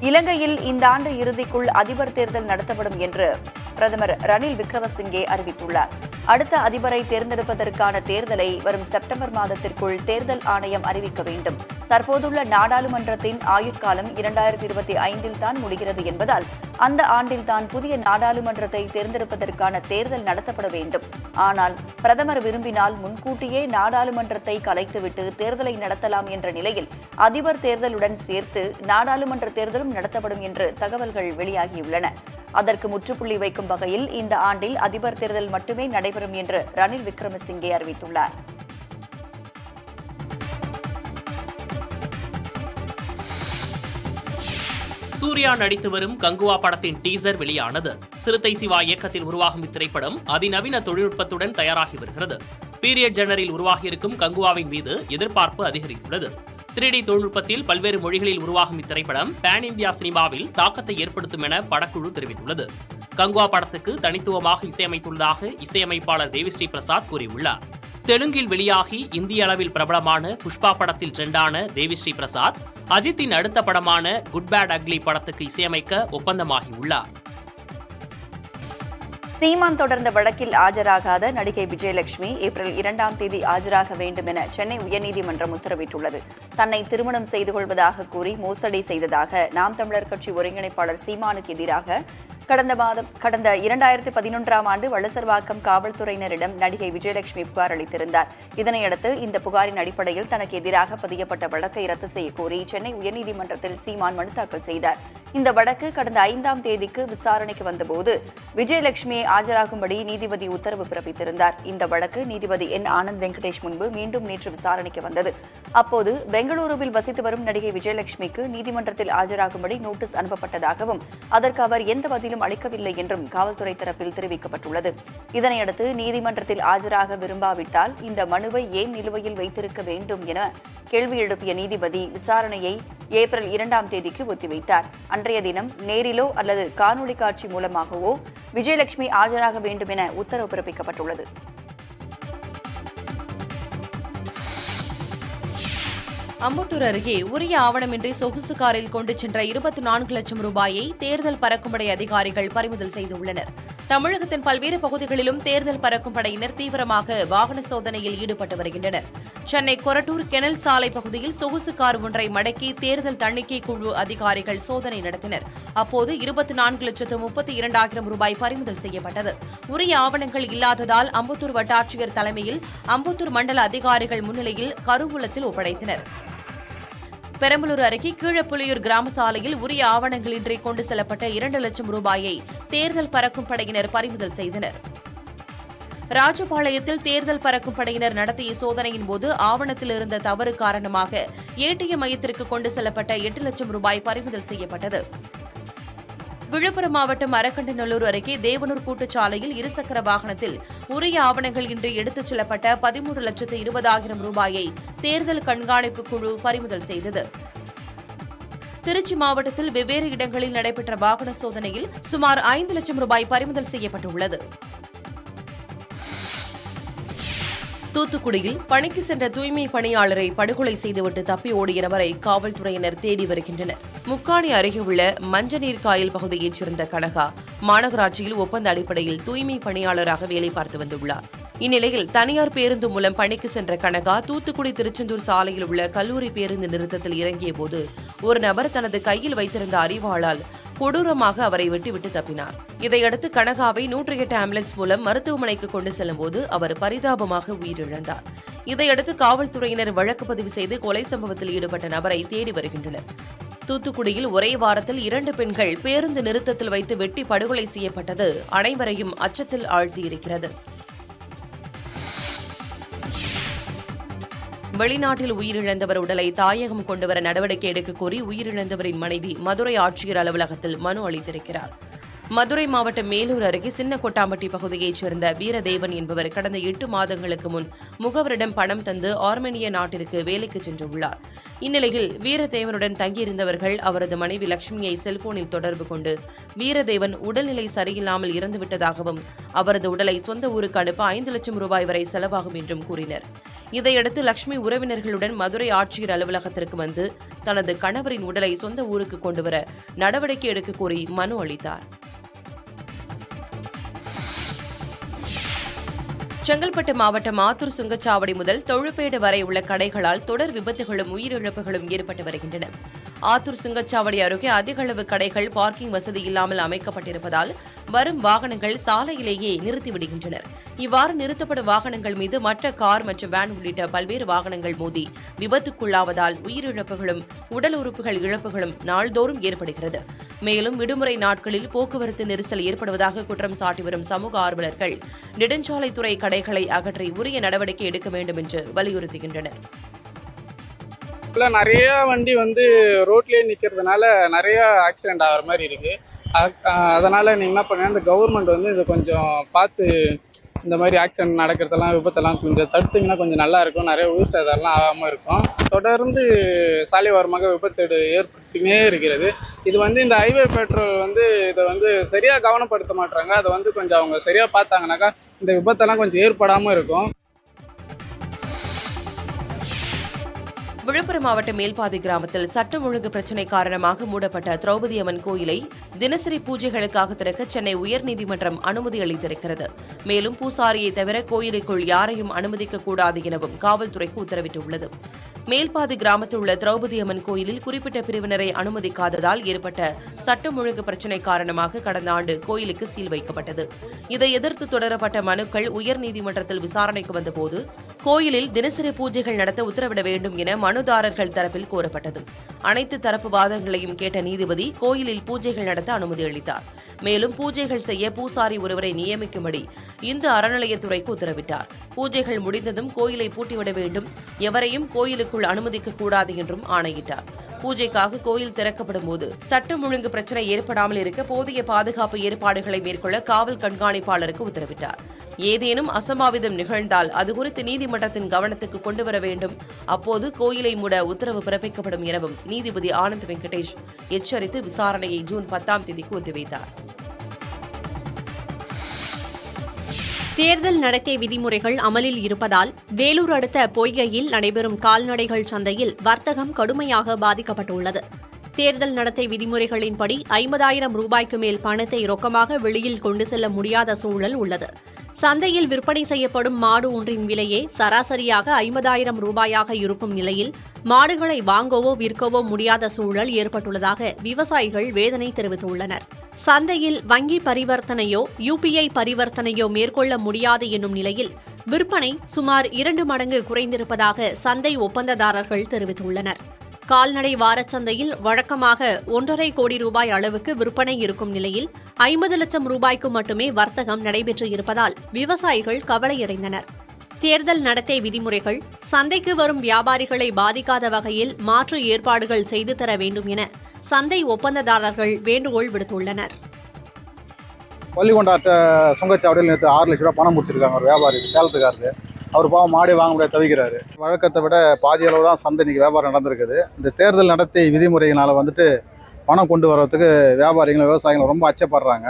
A: இலங்கையில் இந்த ஆண்டு இறுதிக்குள் அதிபர் தேர்தல் நடத்தப்படும் என்று பிரதமர் ரணில் விக்ரமசிங்கே அறிவித்துள்ளார். அடுத்த அதிபரை தேர்ந்தெடுப்பதற்கான தேர்தலை வரும் செப்டம்பர் மாதத்திற்குள் தேர்தல் ஆணையம் அறிவிக்க வேண்டும். தற்போதுள்ள நாடாளுமன்றத்தின் ஆயுட்காலம் 2025 தான் முடிகிறது என்பதால் அந்த ஆண்டில்தான் புதிய நாடாளுமன்றத்தை தேர்ந்தெடுப்பதற்கான தேர்தல் நடத்தப்பட வேண்டும். ஆனால் பிரதமர் விரும்பினால் முன்கூட்டியே நாடாளுமன்றத்தை கலைத்துவிட்டு தேர்தலை நடத்தலாம் என்ற நிலையில் அதிபர் தேர்தலுடன் சேர்த்து நாடாளுமன்ற தேர்தலும் நடத்தப்படும் என்று தகவல்கள் வெளியாகியுள்ளன. அதற்கு முற்றுப்புள்ளி வைக்கும் வகையில் இந்த ஆண்டில் அதிபர் தேர்தல் மட்டுமே நடைபெறும் என்று ரணில் விக்ரமசிங்கே அறிவித்துள்ளார்.
I: சூர்யா நடித்து வரும் கங்குவா படத்தின் டீசர் வெளியானது. சிறுத்தை சிவா இயக்கத்தில் உருவாகும் இத்திரைப்படம் அதிநவீன தொழில்நுட்பத்துடன் தயாராகி வருகிறது. பீரியட் ஜெனரில் உருவாகியிருக்கும் கங்குவாவின் மீது எதிர்பார்ப்பு அதிகரித்துள்ளது. 3D தொழில்நுட்பத்தில் பல்வேறு மொழிகளில் உருவாகும் இத்திரைப்படம் பேன் இந்தியா சினிமாவில் தாக்கத்தை ஏற்படுத்தும் என படக்குழு தெரிவித்துள்ளது. கங்குவா படத்துக்கு தனித்துவமாக இசையமைத்துள்ளதாக இசையமைப்பாளர் தேவிஸ்ரீ பிரசாத் கூறியுள்ளார். தெலுங்கில் வெளியாகி இந்திய அளவில் பிரபலமான புஷ்பா படத்தில் ட்ரெண்டான தேவிஸ்ரீ பிரசாத் அஜித்தின் அடுத்த படமான குட் பேட் அக்லி படத்துக்கு இசையமைக்க ஒப்பந்தமாகியுள்ளார்.
A: சீமான் தொடர்ந்த வழக்கில் ஆஜராகாத நடிகை விஜயலட்சுமி ஏப்ரல் 2ஆம் தேதி ஆஜராக வேண்டும் என சென்னை உயர்நீதிமன்றம் உத்தரவிட்டுள்ளது. தன்னை திருமணம் செய்து கொள்வதாக கூறி மோசடி செய்ததாக நாம் தமிழர் கட்சி ஒருங்கிணைப்பாளர் சீமானுக்கு எதிராக கடந்த 2011ஆம் ஆண்டு வளசர்வாக்கம் காவல்துறையினரிடம் நடிகை விஜயலட்சுமி புகார் அளித்திருந்தார். இதனையடுத்து இந்த புகாரின் அடிப்படையில் தனக்கு எதிராக பதியப்பட்ட வழக்கை ரத்து செய்ய கோரி சென்னை உயர்நீதிமன்றத்தில் சீமான் மனு தாக்கல் செய்தார். இந்த வழக்கு கடந்த 5ஆம் தேதிக்கு விசாரணைக்கு வந்தபோது விஜயலட்சுமியை ஆஜராகும்படி நீதிபதி உத்தரவு பிறப்பித்திருந்தார். இந்த வழக்கு நீதிபதி N. ஆனந்த் வெங்கடேஷ் முன்பு மீண்டும் நேற்று விசாரணைக்கு வந்தது. அப்போது பெங்களூருவில் வசித்து வரும் நடிகை விஜயலட்சுமிக்கு நீதிமன்றத்தில் ஆஜராகும்படி நோட்டீஸ் அனுப்பப்பட்டதாகவும் அதற்கு அவர் எந்த பதிலும் அளிக்கவில்லை என்றும் காவல்துறை தரப்பில் தெரிவிக்கப்பட்டுள்ளது. இதனையடுத்து நீதிமன்றத்தில் ஆஜராக விரும்பாவிட்டால் இந்த மனுவை ஏன் நிலுவையில் வைத்திருக்க வேண்டும் என கேள்வி எழுப்பிய நீதிபதி விசாரணையை ஏப்ரல் 2ஆம் தேதிக்கு ஒத்திவைத்தார். அன்றைய தினம் நேரிலோ அல்லது காணொலி காட்சி மூலமாகவோ விஜயலட்சுமி ஆஜராக வேண்டும் என உத்தரவு பிறப்பிக்கப்பட்டுள்ளது.
C: அம்பத்தூர் அருகே உரிய ஆவணமின்றி சொகுசு காரில் கொண்டு சென்ற 24 லட்சம் ரூபாயை தேர்தல் பறக்கும்படை அதிகாரிகள் பறிமுதல் செய்துள்ளனர். தமிழகத்தின் பல்வேறு பகுதிகளிலும் தேர்தல் பறக்கும் படையினர் தீவிரமாக வாகன சோதனையில் ஈடுபட்டு வருகின்றனர். சென்னை கொரட்டூர் கெனல் சாலை பகுதியில் சொகுசு கார் ஒன்றை மடக்கி தேர்தல் தணிக்கை குழு அதிகாரிகள் சோதனை நடத்தினர். அப்போது 24,32,000 ரூபாய் பறிமுதல் செய்யப்பட்டது. உரிய ஆவணங்கள் இல்லாததால் அம்பத்தூர் வட்டாட்சியர் தலைமையில் அம்பத்தூர் மண்டல அதிகாரிகள் முன்னிலையில் கருவூலத்தில் ஒப்படைத்தனர். பெரம்பலூர் அருகே கீழப்புலியூர் கிராம சாலையில் உரிய ஆவணங்களின்றி கொண்டு செல்லப்பட்ட 2 லட்சம் ரூபாயை தேர்தல் பறக்கும் படையினர் பறிமுதல் செய்தனர். ராஜபாளையத்தில் தேர்தல் பறக்கும் படையினர் நடத்திய சோதனையின் போது ஆவணத்தில் இருந்த தவறு காரணமாக ஏடிஎம் மையத்திற்கு கொண்டு செல்லப்பட்ட 8 லட்சம் ரூபாய் பறிமுதல் செய்யப்பட்டது. விழுப்புரம் மாவட்டம் அரக்கண்டநல்லூர் அருகே தேவனூர் கூட்டுச்சாலையில் இருசக்கர வாகனத்தில் உரிய ஆவணங்கள் இன்றி எடுத்துச் செல்லப்பட்ட 13,20,000 ரூபாயை தேர்தல் கண்காணிப்பு குழு பறிமுதல் செய்தது. திருச்சி மாவட்டத்தில் வெவ்வேறு இடங்களில் நடைபெற்ற வாகன சோதனையில் சுமார் 5 லட்சம் ரூபாய் பறிமுதல் செய்யப்பட்டுள்ளது. தூத்துக்குடியில் பணிக்கு சென்ற தூய்மை பணியாளரை படுகொலை செய்துவிட்டு தப்பி ஓடிய நபரை காவல்துறையினர் தேடி வருகின்றனர். முக்காணி அருகே உள்ள மஞ்சநீர் காயல் பகுதியைச் சேர்ந்த கனகா மாநகராட்சியில் ஒப்பந்த அடிப்படையில் தூய்மை பணியாளராக வேலை பார்த்து வந்துள்ளார். இந்நிலையில் தனியார் பேருந்து மூலம் பணிக்கு சென்ற கனகா தூத்துக்குடி திருச்செந்தூர் சாலையில் உள்ள கல்லூரி பேருந்து நிறுத்தத்தில் இறங்கிய போது ஒரு நபர் தனது கையில் வைத்திருந்த அரிவாளால் கொடூரமாக அவரை வெட்டிவிட்டு தப்பினார். இதையடுத்து கனகாவை 108 ஆம்புலன்ஸ் மூலம் மருத்துவமனைக்கு கொண்டு செல்லும்போது அவர் பரிதாபமாக உயிரிழந்தார். இதையடுத்து காவல்துறையினர் வழக்கு பதிவு செய்து கொலை சம்பவத்தில் ஈடுபட்ட நபரை தேடி வருகின்றனர். தூத்துக்குடியில் ஒரே வாரத்தில் 2 பெண்கள் பேருந்து நிறுத்தத்தில் வைத்து வெட்டி படுகொலை செய்யப்பட்டது அனைவரையும் அச்சத்தில் ஆழ்த்தியிருக்கிறது. வெளிநாட்டில் உயிரிழந்தவர் உடலை தாயகம் கொண்டுவர நடவடிக்கை எடுக்கக் கோரி உயிரிழந்தவரின் மனைவி மதுரை ஆட்சியர் அலுவலகத்தில் மனு அளித்திருக்கிறார். மதுரை மாவட்டம் மேலூர் அருகே சின்ன கொட்டாம்பட்டி பகுதியைச் சேர்ந்த வீரதேவன் என்பவர் கடந்த 8 மாதங்களுக்கு முன் முகவரிடம் பணம் தந்து ஆர்மேனிய நாட்டிற்கு வேலைக்கு சென்றுள்ளார். இந்நிலையில் வீரதேவனுடன் தங்கியிருந்தவர்கள் அவரது மனைவி லட்சுமியை செல்போனில் தொடர்பு கொண்டு வீரதேவன் உடல்நிலை சரியில்லாமல் இறந்துவிட்டதாகவும் அவரது உடலை சொந்த ஊருக்கு அனுப்ப 5 லட்சம் ரூபாய் வரை செலவாகும் என்றும் கூறினர். இதையடுத்து லட்சுமி உறவினர்களுடன் மதுரை ஆட்சியர் அலுவலகத்திற்கு வந்து தனது கணவரின் உடலை சொந்த ஊருக்கு கொண்டுவர நடவடிக்கை எடுக்க கோரி மனு அளித்தார். செங்கல்பட்டு மாவட்டம் ஆத்தூர் சுங்கச்சாவடி முதல் தொழுப்பேடு வரை உள்ள கடைகளால் தொடர் விபத்துகளும் உயிரிழப்புகளும் ஏற்பட்டு வருகின்றன. ஆத்தூர் சுங்கச்சாவடி அருகே அதிக அளவு கடைகள் பார்க்கிங் வசதி இல்லாமல் அமைக்கப்பட்டிருப்பதால் வரும் வாகனங்கள் சாலையிலேயே நிறுத்திவிடுகின்றனர். இவ்வாறு நிறுத்தப்படும் வாகனங்கள் மீது மற்ற கார் மற்றும் வேன் உள்ளிட்ட பல்வேறு வாகனங்கள் மோதி விபத்துக்குள்ளாவதால் உயிரிழப்புகளும் உடல் உறுப்புகள் இழப்புகளும் நாள்தோறும் ஏற்படுகிறது. மேலும் விடுமுறை நாட்களில் போக்குவரத்து நெரிசல் ஏற்படுவதாக குற்றம் சாட்டி வரும் சமூக ஆர்வலர்கள் நெடுஞ்சாலைத்துறை கடைகளை அகற்றி உரிய நடவடிக்கை எடுக்க வேண்டும் என்று வலியுறுத்துகின்றனர்.
J: நிறைய வண்டி ரோட்லயே நிக்கிறதுனால நிறைய ஆக்சிடென்ட் ஆகிற மாதிரி இருக்கு. அதனால நீங்க என்ன பண்ணுங்க, இந்த கவர்மெண்ட் இதை கொஞ்சம் பார்த்து இந்த மாதிரி ஆக்சிடென்ட் நடக்கிறதெல்லாம் விபத்தெல்லாம் கொஞ்சம் தடுத்தீங்கன்னா கொஞ்சம் நல்லா இருக்கும். நிறைய உயிர் சேதம்லாம் ஆகாமல் இருக்கும். தொடர்ந்து சாலை ஓரமாக விபத்து ஏற்படுத்தினே இருக்கிறது. இது இந்த ஹைவே பெட்ரோல் இதை சரியாக கவனப்படுத்த மாட்டாங்க. அதை கொஞ்சம் அவங்க சரியாக பார்த்தாங்கனாக்கா இந்த விபத்தெல்லாம் கொஞ்சம் ஏற்படாமல் இருக்கும்.
C: விழுப்புரம் மாவட்டம் மேல்பாதி கிராமத்தில் சட்டம் ஒழுங்கு பிரச்சினை காரணமாக மூடப்பட்ட திரௌபதி அம்மன் கோயிலை தினசரி பூஜைகளுக்காக திறக்க சென்னை உயர்நீதிமன்றம் அனுமதி அளித்திருக்கிறது. மேலும் பூசாரியை தவிர கோயிலுக்குள் யாரையும் அனுமதிக்கக்கூடாது எனவும் காவல்துறைக்கு உத்தரவிட்டுள்ளது. மேல்பாதி கிராமத்தில் உள்ள திரௌபதி அம்மன் கோயிலில் குறிப்பிட்ட பிரிவினரை அனுமதிக்காததால் ஏற்பட்ட சட்டம் ஒழுங்கு பிரச்சினை காரணமாக கடந்த ஆண்டு கோயிலுக்கு சீல் வைக்கப்பட்டது. இதை எதிர்த்து தொடரப்பட்ட மனுக்கள் உயர்நீதிமன்றத்தில் விசாரணைக்கு வந்தபோது கோயிலில் தினசரி பூஜைகள் நடத்த உத்தரவிட வேண்டும் என மனுதாரர்கள் தரப்பில் கோரப்பட்டது. அனைத்து தரப்பு வாதங்களையும் கேட்ட நீதிபதி கோயிலில் பூஜைகள் நடத்த அனுமதி அளித்தார். மேலும் பூஜைகள் செய்ய பூசாரி ஒருவரை நியமிக்கும்படி இந்து அறநிலையத்துறைக்கு உத்தரவிட்டார். பூஜைகள் முடிந்ததும் கோயிலை பூட்டிவிட வேண்டும், எவரையும் கோயிலுக்குள் அனுமதிக்க கூடாது என்றும் ஆணையிட்டார். பூஜைக்காக கோயில் திறக்கப்படும் போது சட்டம் ஒழுங்கு பிரச்சினை ஏற்படாமல் இருக்க போதிய பாதுகாப்பு ஏற்பாடுகளை மேற்கொள்ள காவல் கண்காணிப்பாளருக்கு உத்தரவிட்டார். ஏதேனும் அசம்பாவிதம் நிகழ்ந்தால் அது குறித்து நீதிமன்றத்தின் கவனத்துக்கு கொண்டுவர வேண்டும். அப்போது கோயிலை மூட உத்தரவு பிறப்பிக்கப்படும் எனவும் நீதிபதி ஆனந்த் வெங்கடேஷ் எச்சரித்து விசாரணையை ஜூன் 10ஆம் தேதிக்கு ஒத்திவைத்தார்.
B: தேர்தல் நடத்தை விதிமுறைகள் அமலில் இருப்பதால் வேலூர் அடுத்த பொய்கையில் நடைபெறும் கால்நடைகள் சந்தையில் வர்த்தகம் கடுமையாக பாதிக்கப்பட்டுள்ளது. தேர்தல் நடத்தை விதிமுறைகளின்படி 50,000 ரூபாய்க்கு மேல் பணத்தை ரொக்கமாக வெளியில் கொண்டு செல்ல முடியாத சூழல் உள்ளது. சந்தையில் விற்பனை செய்யப்படும் மாடு ஒன்றின் விலையே சராசரியாக 50,000 ரூபாயாக இருக்கும் நிலையில் மாடுகளை வாங்கவோ விற்கவோ முடியாத சூழல் ஏற்பட்டுள்ளதாக விவசாயிகள் வேதனை தெரிவித்துள்ளனர். சந்தையில் வங்கி பரிவர்த்தனையோ UPI பரிவர்த்தனையோ மேற்கொள்ள முடியாது என்னும் நிலையில் விற்பனை சுமார் 2 மடங்கு குறைந்திருப்பதாக சந்தை ஒப்பந்ததாரர்கள் தெரிவித்துள்ளனர். கால்நடை வாரச்சந்தையில் வழக்கமாக 1.5 கோடி ரூபாய் அளவுக்கு விற்பனை இருக்கும் நிலையில் 50 லட்சம் ரூபாய்க்கு மட்டுமே வர்த்தகம் நடைபெற்று இருப்பதால் விவசாயிகள் கவலையடைந்தனர். தேர்தல் நடத்தை விதிமுறைகள் சந்தைக்கு வரும் வியாபாரிகளை பாதிக்காத வகையில் மாற்று ஏற்பாடுகள் செய்து தர வேண்டும் என சந்தை ஒப்பந்ததாரர்கள் வேண்டுகோள் விடுத்துள்ளனர்.
K: பள்ளிக்கொண்டாட்ட சுங்கச்சாவடியில் நேற்று 6 லட்ச ரூபா பணம் முடிச்சிருக்காங்க ஒரு வியாபாரி, சேலத்துக்காரரு. அவர் பாவம் மாடே வாங்க முடியாது தவிக்கிறாரு. வழக்கத்தை விட பாதி அளவு தான் சந்தை இன்னைக்கு வியாபாரம் நடந்திருக்குது. இந்த தேர்தல் நடத்தை விதிமுறையினால் பணம் கொண்டு வர்றதுக்கு வியாபாரிகள் விவசாயிகள் ரொம்ப அச்சப்படுறாங்க.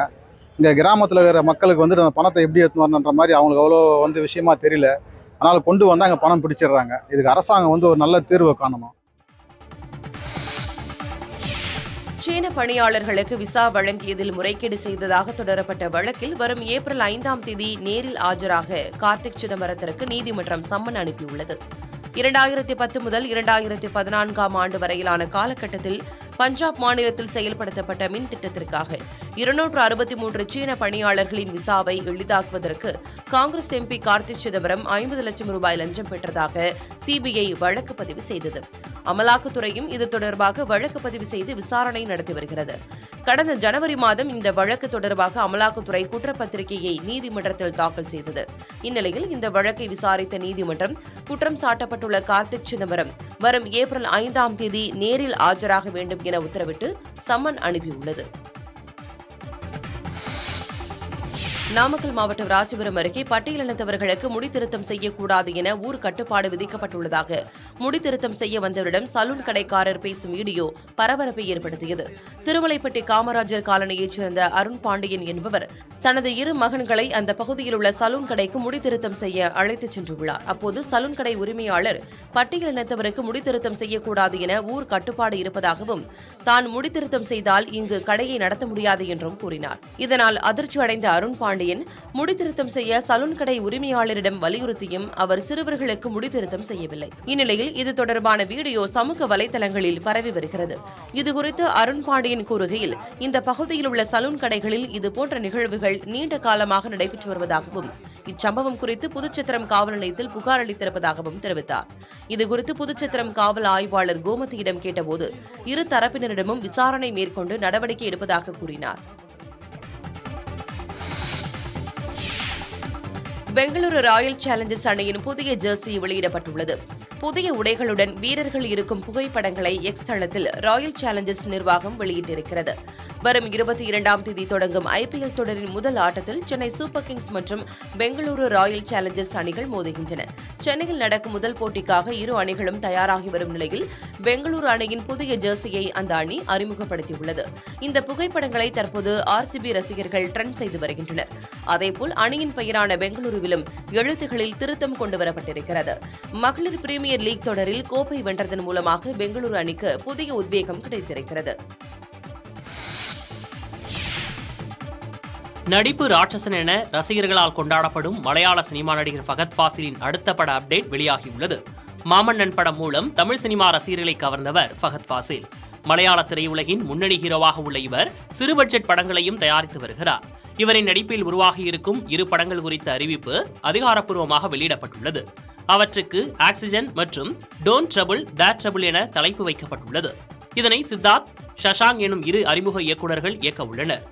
K: இங்கே கிராமத்தில் இருக்கிற மக்களுக்கு அந்த பணத்தை எப்படி எடுத்து வரணுன்ற மாதிரி அவங்களுக்கு அவ்வளோ விஷயமா தெரியல. அதனால் கொண்டு வந்தால் அங்கே பணம் பிடிச்சிடுறாங்க. இதுக்கு அரசாங்கம் ஒரு நல்ல தீர்வு காணணும்.
C: சீன பணியாளர்களுக்கு விசா வழங்கியதில் முறைகேடு செய்ததாக தொடரப்பட்ட வழக்கில் வரும் ஏப்ரல் 5ஆம் தேதி நேரில் ஆஜராக கார்த்திக் சிதம்பரத்திற்கு நீதிமன்றம் சம்மன் அனுப்பியுள்ளது. 2010 முதல் 2014ஆம் ஆண்டு வரையிலான காலகட்டத்தில் பஞ்சாப் மாநிலத்தில் செயல்படுத்தப்பட்ட மின் திட்டத்திற்காக 263 சீன பணியாளர்களின் விசாவை எளிதாக்குவதற்கு காங்கிரஸ் MP கார்த்திக் சிதம்பரம் 50 லட்சம் ரூபாய் லஞ்சம் பெற்றதாக CBI வழக்கு பதிவு செய்தது. அமலாக்கத்துறையும் இது தொடர்பாக வழக்கு பதிவு செய்து விசாரணை நடத்தி வருகிறது. கடந்த ஜனவரி மாதம் இந்த வழக்கு தொடர்பாக அமலாக்கத்துறை குற்றப்பத்திரிகையை நீதிமன்றத்தில் தாக்கல் செய்தது. இந்நிலையில் இந்த வழக்கை விசாரித்த நீதிமன்றம் குற்றம் சாட்டப்பட்டுள்ள கார்த்திக் சிதம்பரம் வரும் ஏப்ரல் 5ஆம் தேதி நேரில் ஆஜராக வேண்டும் என உத்தரவிட்டு சம்மன் அனுப்பியுள்ளது. நாமக்கல் மாவட்டம் ராசிபுரம் அருகே பட்டியலினத்தவர்களுக்கு முடித்திருத்தம் செய்யக்கூடாது என ஊர் கட்டுப்பாடு விதிக்கப்பட்டுள்ளதாக முடித்திருத்தம் செய்ய வந்தவரிடம் சலூன் கடைக்காரர் பேசும் வீடியோ பரபரப்பை ஏற்படுத்தியது. திருமலைப்பட்டி காமராஜர் காலனியைச் சேர்ந்த அருண் பாண்டியன் என்பவர் தனது 2 மகன்களை அந்த பகுதியில் உள்ள சலூன் கடைக்கு முடித்திருத்தம் செய்ய அழைத்துச் சென்றுள்ளார். அப்போது சலூன் கடை உரிமையாளர் பட்டியலினத்தவருக்கு முடித்திருத்தம் செய்யக்கூடாது என ஊர் கட்டுப்பாடு இருப்பதாகவும் தான் முடித்திருத்தம் செய்தால் இங்கு கடையை நடத்த முடியாது என்றும் கூறினார். இதனால் அதிர்ச்சி அடைந்த அருண் பாண்டியன் முடித்திருத்தம் செய்ய சலூன் கடை உரிமையாளரிடம் வலியுறுத்தியும் அவர் சிறுவர்களுக்கு முடித்திருத்தம் செய்யவில்லை. இந்நிலையில் இது தொடர்பான வீடியோ சமூக வலைதளங்களில் பரவி வருகிறது. இதுகுறித்து அருண் பாண்டியன் கூறுகையில், இந்த பகுதியில் உள்ள சலூன் கடைகளில் இதுபோன்ற நிகழ்வுகள் நீண்ட காலமாக நடைபெற்று வருவதாகவும் இச்சம்பவம் குறித்து புதுச்சத்திரம் காவல் நிலையத்தில் புகார் அளித்திருப்பதாகவும் தெரிவித்தார். இதுகுறித்து புதுச்சத்திரம் காவல் ஆய்வாளர் கோமதியிடம் கேட்டபோது 2 தரப்பினரிடமும் விசாரணை மேற்கொண்டு நடவடிக்கை எடுப்பதாக கூறினார். பெங்களூரு ராயல் சேலஞ்சர்ஸ் அணியின் புதிய ஜெர்சி வெளியிடப்பட்டுள்ளது. புதிய உடைகளுடன் வீரர்கள் இருக்கும் புகைப்படங்களை எக்ஸ் தளத்தில் ராயல் சேலஞ்சர்ஸ் நிர்வாகம் வெளியிட்டிருக்கிறது. வரும் 22ஆம் தேதி தொடங்கும் IPL தொடரின் முதல் ஆட்டத்தில் சென்னை சூப்பர் கிங்ஸ் மற்றும் பெங்களூரு ராயல் சேலஞ்சர்ஸ் அணிகள் மோதுகின்றன. சென்னையில் நடக்கும் முதல் போட்டிக்காக 2 அணிகளும் தயாராகி வரும் நிலையில் பெங்களூரு அணியின் புதிய ஜெர்சியை அந்த அணி அறிமுகப்படுத்தியுள்ளது. இந்த புகைப்படங்களை தற்போது RCB ரசிகர்கள் ட்ரெண்ட் செய்து வருகின்றனர். அதேபோல் அணியின் பெயரான பெங்களூருவிலும் எழுத்துகளில் திருத்தம் கொண்டுவரப்பட்டிருக்கிறது. மகளிர் பிரீமியர் லீக் தொடரில் கோப்பை வென்றதன் மூலமாக பெங்களூரு அணிக்கு புதிய உத்வேகம் கிடைத்திருக்கிறது.
I: நடிப்பு ராட்சசன் என ரசிகர்களால் கொண்டாடப்படும் மலையாள சினிமா நடிகர் ஃபகத் ஃபாசிலின் அடுத்த பட அப்டேட் வெளியாகியுள்ளது. மாமன்னன் படம் மூலம் தமிழ் சினிமா ரசிகர்களை கவர்ந்தவர் ஃபகத் ஃபாசில். மலையாள திரையுலகின் முன்னணி ஹீரோவாக உள்ள இவர் சிறு பட்ஜெட் படங்களையும் தயாரித்து வருகிறார். இவரின் நடிப்பில் உருவாகியிருக்கும் 2 படங்கள் குறித்த அறிவிப்பு அதிகாரப்பூர்வமாக வெளியிடப்பட்டுள்ளது. அவற்றுக்கு ஆக்சிஜன் மற்றும் டோன்ட் ட்ரபிள் தட் ட்ரபிள் என தலைப்பு வைக்கப்பட்டுள்ளது. இதனை சித்தார்த், ஷஷாங்க் எனும் 2 அறிமுக இயக்குநர்கள் இயக்க உள்ளனர்.